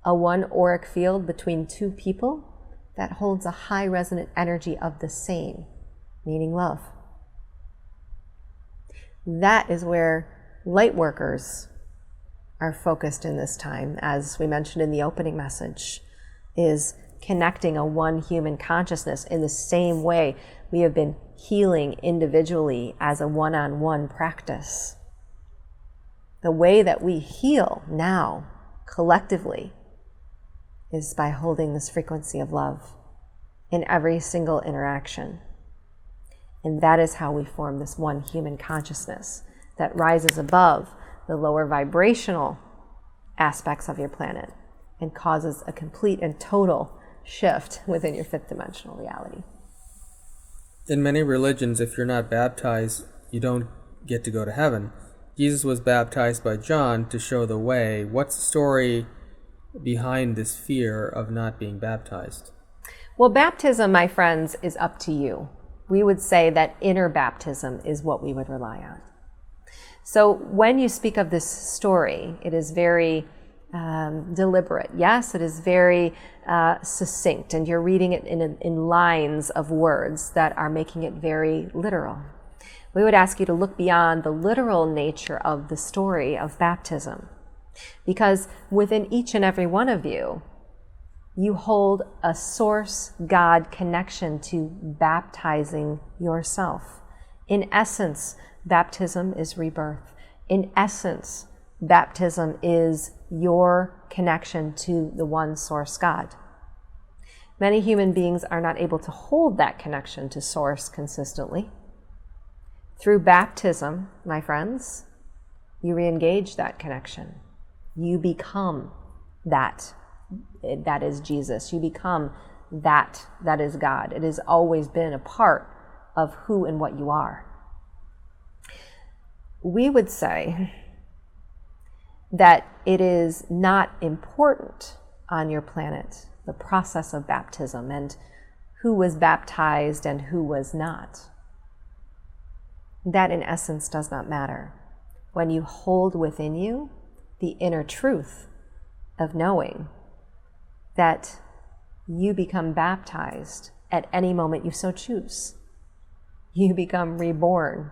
a one auric field between two people that holds a high resonant energy of the same, meaning love. That is where Lightworkers are focused in this time, as we mentioned in the opening message, is connecting a one human consciousness in the same way we have been healing individually as a one-on-one practice. The way that we heal now, collectively, is by holding this frequency of love in every single interaction. And that is how we form this one human consciousness that rises above the lower vibrational aspects of your planet and causes a complete and total shift within your fifth dimensional reality. In many religions, if you're not baptized, you don't get to go to heaven. Jesus was baptized by John to show the way. What's the story behind this fear of not being baptized? Well, baptism, my friends, is up to you. We would say that inner baptism is what we would rely on. So when you speak of this story, it is very deliberate. Yes, it is very succinct, and you're reading it in lines of words that are making it very literal. We would ask you to look beyond the literal nature of the story of baptism, because within each and every one of you, you hold a source God connection to baptizing yourself. In essence, baptism is rebirth. In essence, baptism is your connection to the one source God. Many human beings are not able to hold that connection to source consistently. Through baptism, my friends, you re-engage that connection. You become that is Jesus. You become that is God. It has always been a part of who and what you are. We would say that it is not important on your planet, the process of baptism and who was baptized and who was not. That in essence does not matter. When you hold within you the inner truth of knowing that you become baptized at any moment you so choose. You become reborn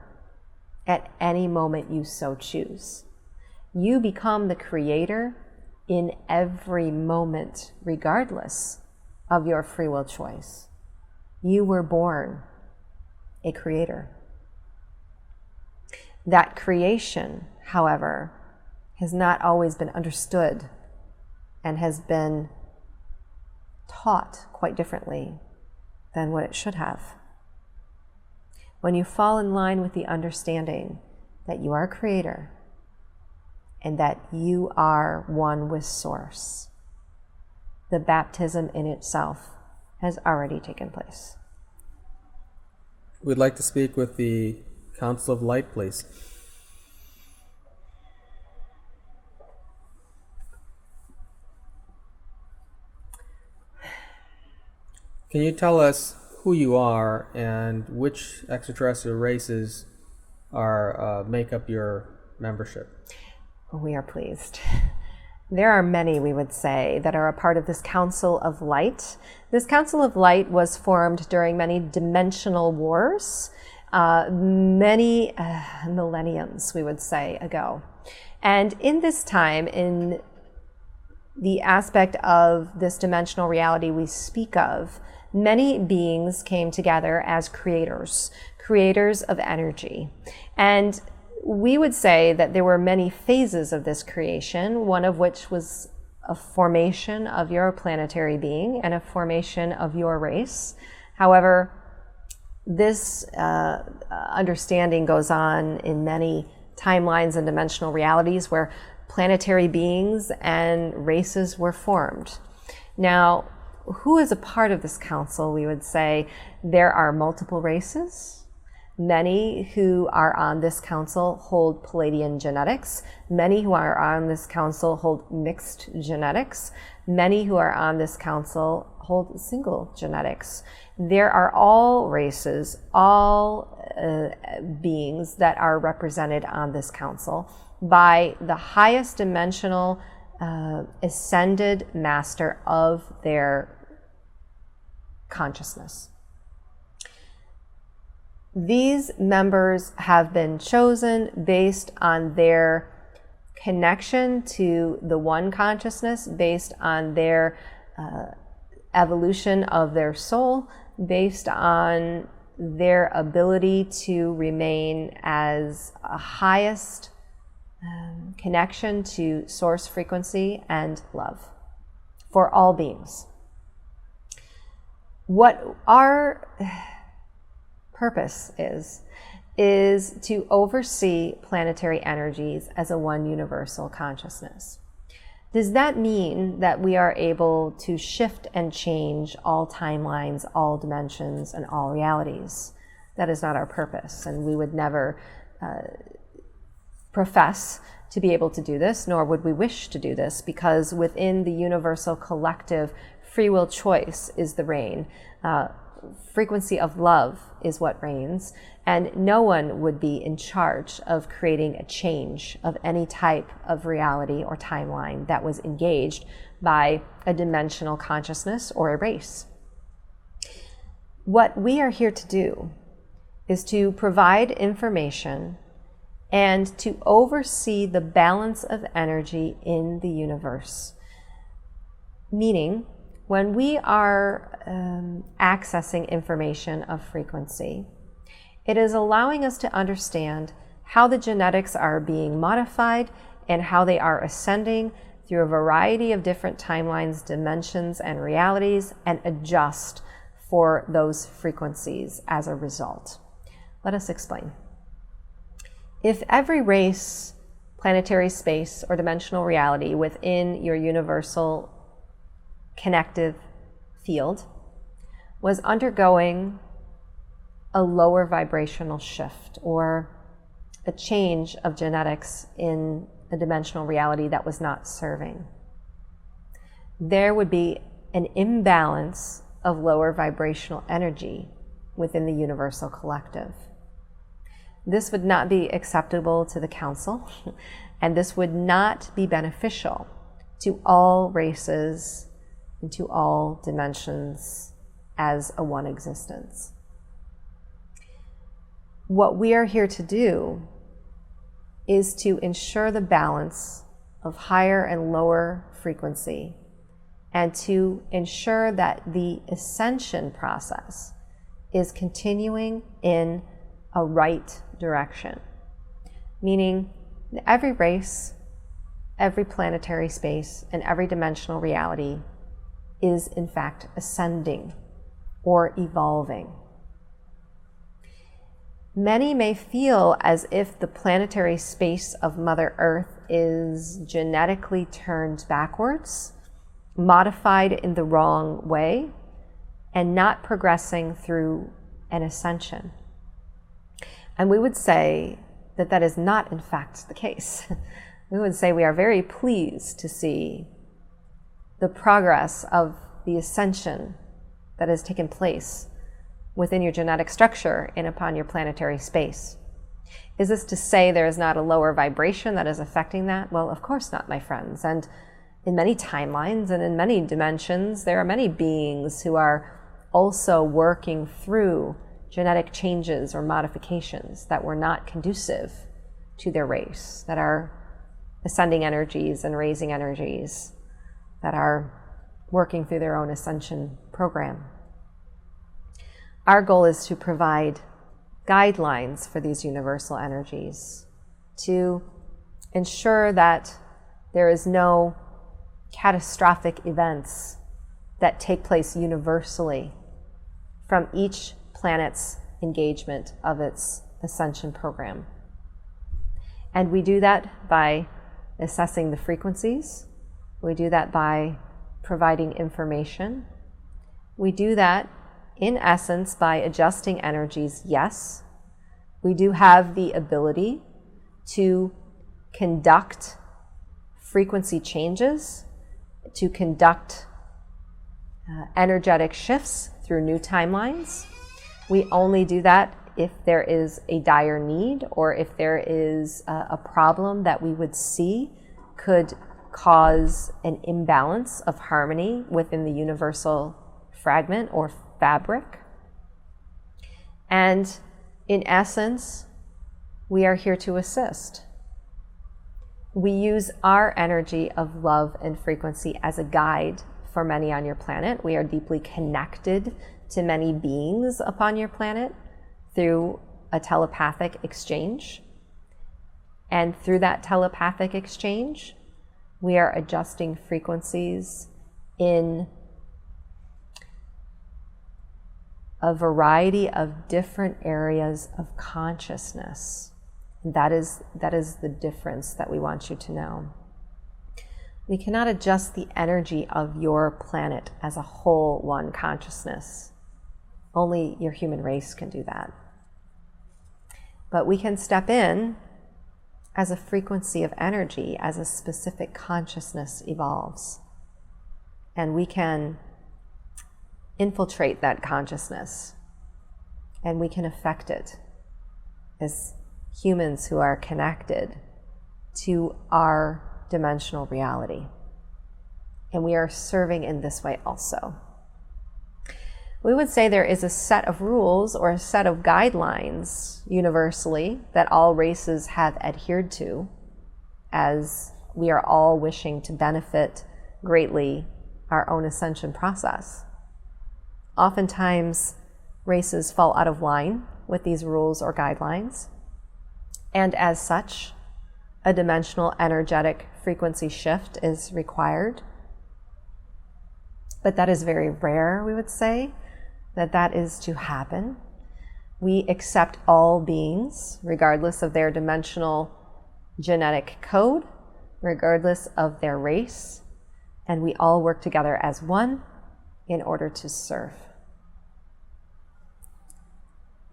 at any moment you so choose. You become the creator in every moment, regardless of your free will choice. You were born a creator. That creation, however, has not always been understood and has been taught quite differently than what it should have. When you fall in line with the understanding that you are a creator and that you are one with Source, the baptism in itself has already taken place. We'd like to speak with the Council of Light, please. Can you tell us who you are and which extraterrestrial races are make up your membership? We are pleased. There are many, we would say, that are a part of this Council of Light. This Council of Light was formed during many dimensional wars, many millenniums, we would say, ago. And in this time, in the aspect of this dimensional reality we speak of, many beings came together as creators of energy. And we would say that there were many phases of this creation, one of which was a formation of your planetary being and a formation of your race. However, this understanding goes on in many timelines and dimensional realities where planetary beings and races were formed. Now, who is a part of this council? We would say there are multiple races. Many who are on this council hold Palladian genetics. Many who are on this council hold mixed genetics. Many who are on this council hold single genetics. There are all races, all beings that are represented on this council by the highest dimensional ascended master of their consciousness. These members have been chosen based on their connection to the one consciousness, based on their evolution of their soul, based on their ability to remain as a highest connection to source frequency and love for all beings. What our purpose is to oversee planetary energies as a one universal consciousness. Does that mean that we are able to shift and change all timelines, all dimensions, and all realities? That is not our purpose, and we would never profess to be able to do this, nor would we wish to do this, because within the universal collective, free will choice is the reign. Frequency of love is what reigns, and no one would be in charge of creating a change of any type of reality or timeline that was engaged by a dimensional consciousness or a race. What we are here to do is to provide information and to oversee the balance of energy in the universe. Meaning, when we are accessing information of frequency, it is allowing us to understand how the genetics are being modified and how they are ascending through a variety of different timelines, dimensions, and realities, and adjust for those frequencies as a result. Let us explain. If every race, planetary space, or dimensional reality within your universal connective field was undergoing a lower vibrational shift or a change of genetics in a dimensional reality that was not serving, there would be an imbalance of lower vibrational energy within the universal collective. This would not be acceptable to the council, and this would not be beneficial to all races and to all dimensions as a one existence. What we are here to do is to ensure the balance of higher and lower frequency, and to ensure that the ascension process is continuing in a right direction. Meaning every race, every planetary space, and every dimensional reality is in fact ascending or evolving. Many may feel as if the planetary space of Mother Earth is genetically turned backwards, modified in the wrong way, and not progressing through an ascension. And we would say that that is not in fact the case. We would say we are very pleased to see the progress of the ascension that has taken place within your genetic structure and upon your planetary space. Is this to say there is not a lower vibration that is affecting that? Well, of course not, my friends. And in many timelines and in many dimensions, there are many beings who are also working through genetic changes or modifications that were not conducive to their race, that are ascending energies and raising energies, that are working through their own ascension program. Our goal is to provide guidelines for these universal energies, to ensure that there is no catastrophic events that take place universally from each planet's engagement of its ascension program. And we do that by assessing the frequencies. We do that by providing information. We do that, in essence, by adjusting energies, yes. We do have the ability to conduct frequency changes, to conduct energetic shifts through new timelines. We only do that if there is a dire need, or if there is a problem that we would see could cause an imbalance of harmony within the universal fragment or fabric. And in essence, we are here to assist. We use our energy of love and frequency as a guide for many on your planet. We are deeply connected to many beings upon your planet through a telepathic exchange. And through that telepathic exchange, we are adjusting frequencies in a variety of different areas of consciousness. That is the difference that we want you to know. We cannot adjust the energy of your planet as a whole one consciousness. Only your human race can do that. But we can step in as a frequency of energy, as a specific consciousness evolves. And we can infiltrate that consciousness, and we can affect it as humans who are connected to our dimensional reality. And we are serving in this way also. We would say there is a set of rules or a set of guidelines universally that all races have adhered to, as we are all wishing to benefit greatly our own ascension process. Oftentimes, races fall out of line with these rules or guidelines, and as such, a dimensional energetic frequency shift is required. But that is very rare, we would say, that is to happen. We accept all beings, regardless of their dimensional genetic code, regardless of their race, and we all work together as one in order to serve.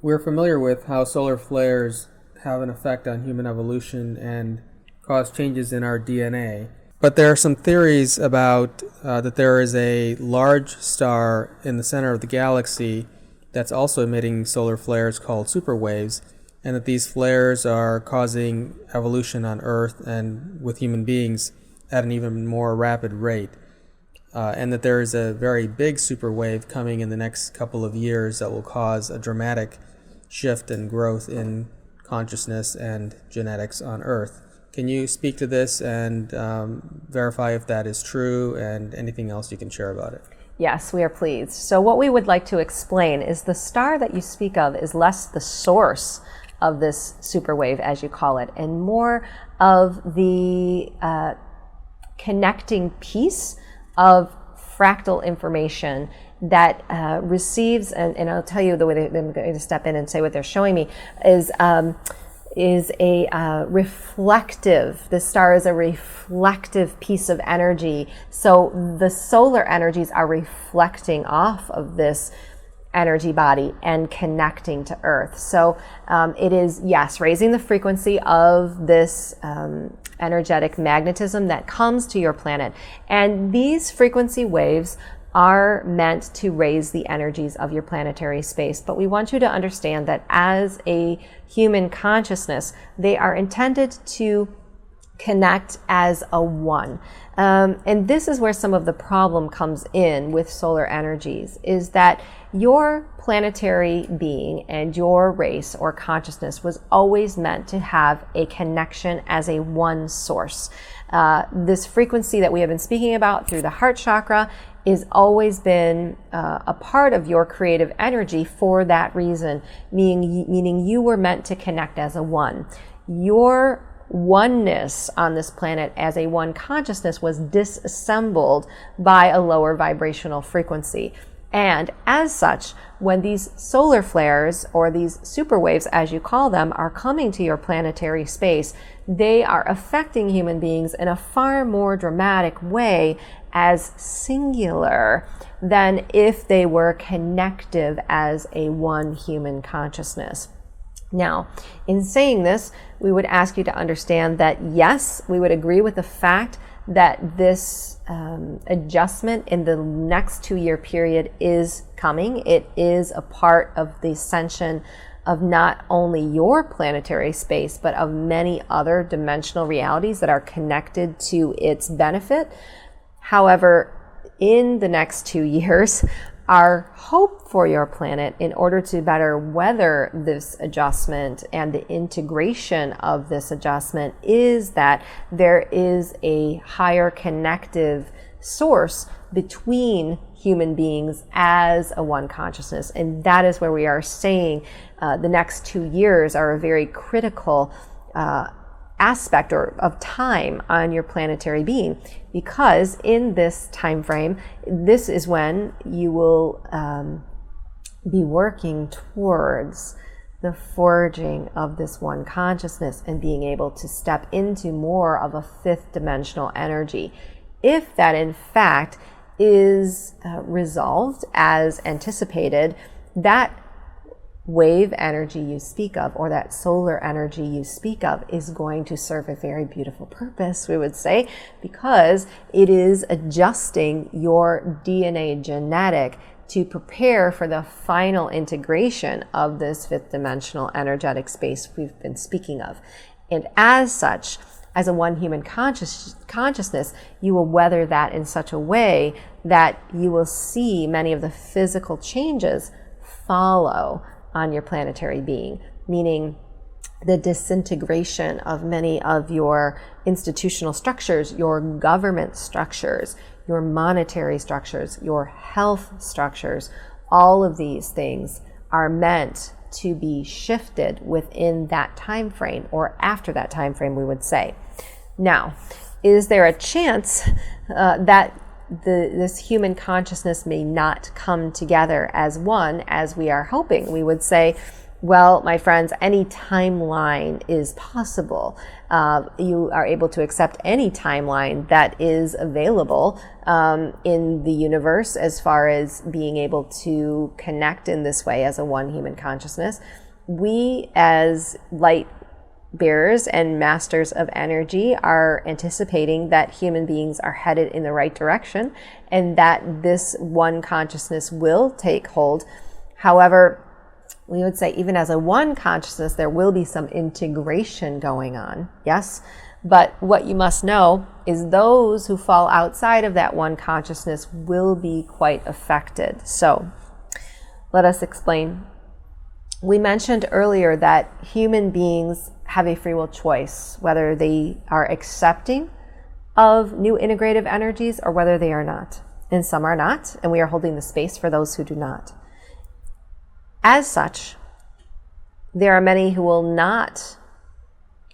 We're familiar with how solar flares have an effect on human evolution and cause changes in our DNA. But there are some theories about that there is a large star in the center of the galaxy that's also emitting solar flares called superwaves, and that these flares are causing evolution on Earth and with human beings at an even more rapid rate. And that there is a very big superwave coming in the next couple of years that will cause a dramatic shift and growth in consciousness and genetics on Earth. Can you speak to this and verify if that is true, and anything else you can share about it? Yes, we are pleased. So what we would like to explain is the star that you speak of is less the source of this superwave, as you call it, and more of the connecting piece of fractal information that receives, and I'll tell you the way I'm going to step in and say what they're showing me, is a reflective, the star is a reflective piece of energy. So the solar energies are reflecting off of this energy body and connecting to Earth. So it is, yes, raising the frequency of this energetic magnetism that comes to your planet. And these frequency waves are meant to raise the energies of your planetary space. But we want you to understand that as a human consciousness, they are intended to connect as a one. And this is where some of the problem comes in with solar energies, is that your planetary being and your race or consciousness was always meant to have a connection as a one source. This frequency that we have been speaking about through the heart chakra has always been a part of your creative energy for that reason, meaning you were meant to connect as a one. Your oneness on this planet as a one consciousness was disassembled by a lower vibrational frequency. And as such, when these solar flares, or these super waves as you call them, are coming to your planetary space, they are affecting human beings in a far more dramatic way as singular than if they were connective as a one human consciousness. Now, in saying this, we would ask you to understand that yes, we would agree with the fact that this adjustment in the next 2-year period is coming. It is a part of the ascension of not only your planetary space, but of many other dimensional realities that are connected to its benefit. However, in the next 2 years, our hope for your planet, in order to better weather this adjustment and the integration of this adjustment, is that there is a higher connective source between human beings as a one consciousness. And that is where we are saying the next 2 years are a very critical aspect of time on your planetary being, because in this time frame, this is when you will be working towards the forging of this one consciousness and being able to step into more of a fifth dimensional energy. If that in fact is resolved as anticipated, that wave energy you speak of, or that solar energy you speak of, is going to serve a very beautiful purpose, we would say, because it is adjusting your DNA genetic to prepare for the final integration of this fifth dimensional energetic space we've been speaking of. And as such, as a one human consciousness, you will weather that in such a way that you will see many of the physical changes follow on your planetary being, meaning the disintegration of many of your institutional structures, your government structures, your monetary structures, your health structures. All of these things are meant to be shifted within that time frame, or after that time frame, we would say. Now, is there a chance that this human consciousness may not come together as one, as we are hoping? We would say, well, my friends, any timeline is possible. You are able to accept any timeline that is available in the universe, as far as being able to connect in this way as a one human consciousness. We, as light bearers and masters of energy, are anticipating that human beings are headed in the right direction and that this one consciousness will take hold. However, we would say even as a one consciousness, there will be some integration going on, yes? But what you must know is those who fall outside of that one consciousness will be quite affected. So let us explain. We mentioned earlier that human beings have a free will choice, whether they are accepting of new integrative energies or whether they are not. And some are not, and we are holding the space for those who do not. As such, there are many who will not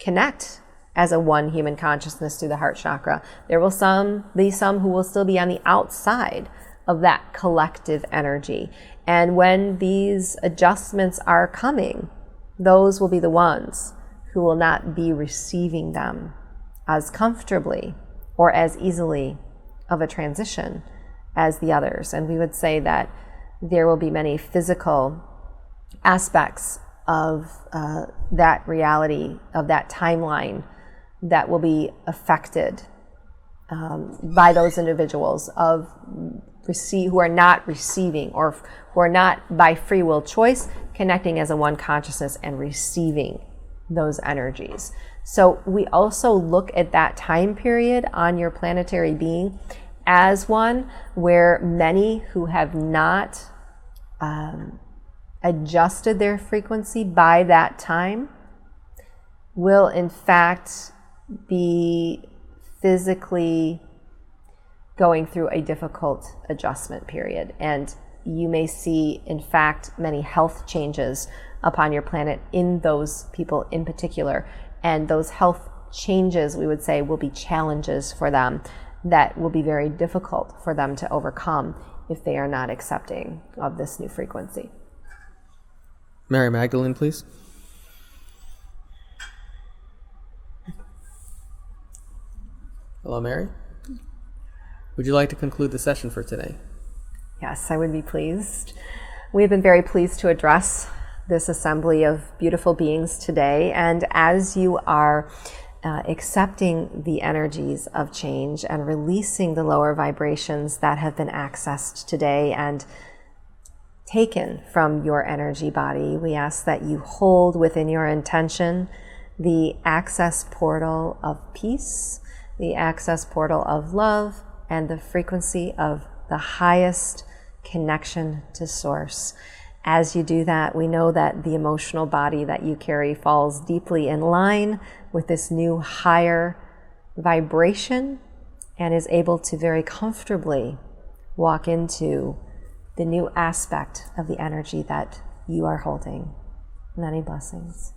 connect as a one human consciousness through the heart chakra. There will be some who will still be on the outside of that collective energy. And when these adjustments are coming, those will be the ones who will not be receiving them as comfortably or as easily of a transition as the others. And we would say that there will be many physical aspects of that reality, of that timeline, that will be affected by those individuals who are not receiving, or who are not by free will choice connecting as a one consciousness and receiving those energies. So we also look at that time period on your planetary being as one where many who have not adjusted their frequency by that time will in fact be physically going through a difficult adjustment period. And you may see, in fact, many health changes upon your planet in those people in particular. And those health changes, we would say, will be challenges for them that will be very difficult for them to overcome if they are not accepting of this new frequency. Mary Magdalene, please. Hello, Mary. Would you like to conclude the session for today? Yes, I would be pleased. We have been very pleased to address this assembly of beautiful beings today. And as you are accepting the energies of change and releasing the lower vibrations that have been accessed today and taken from your energy body, we ask that you hold within your intention the access portal of peace, the access portal of love, and the frequency of the highest connection to source. As you do that, we know that the emotional body that you carry falls deeply in line with this new higher vibration and is able to very comfortably walk into the new aspect of the energy that you are holding. Many blessings.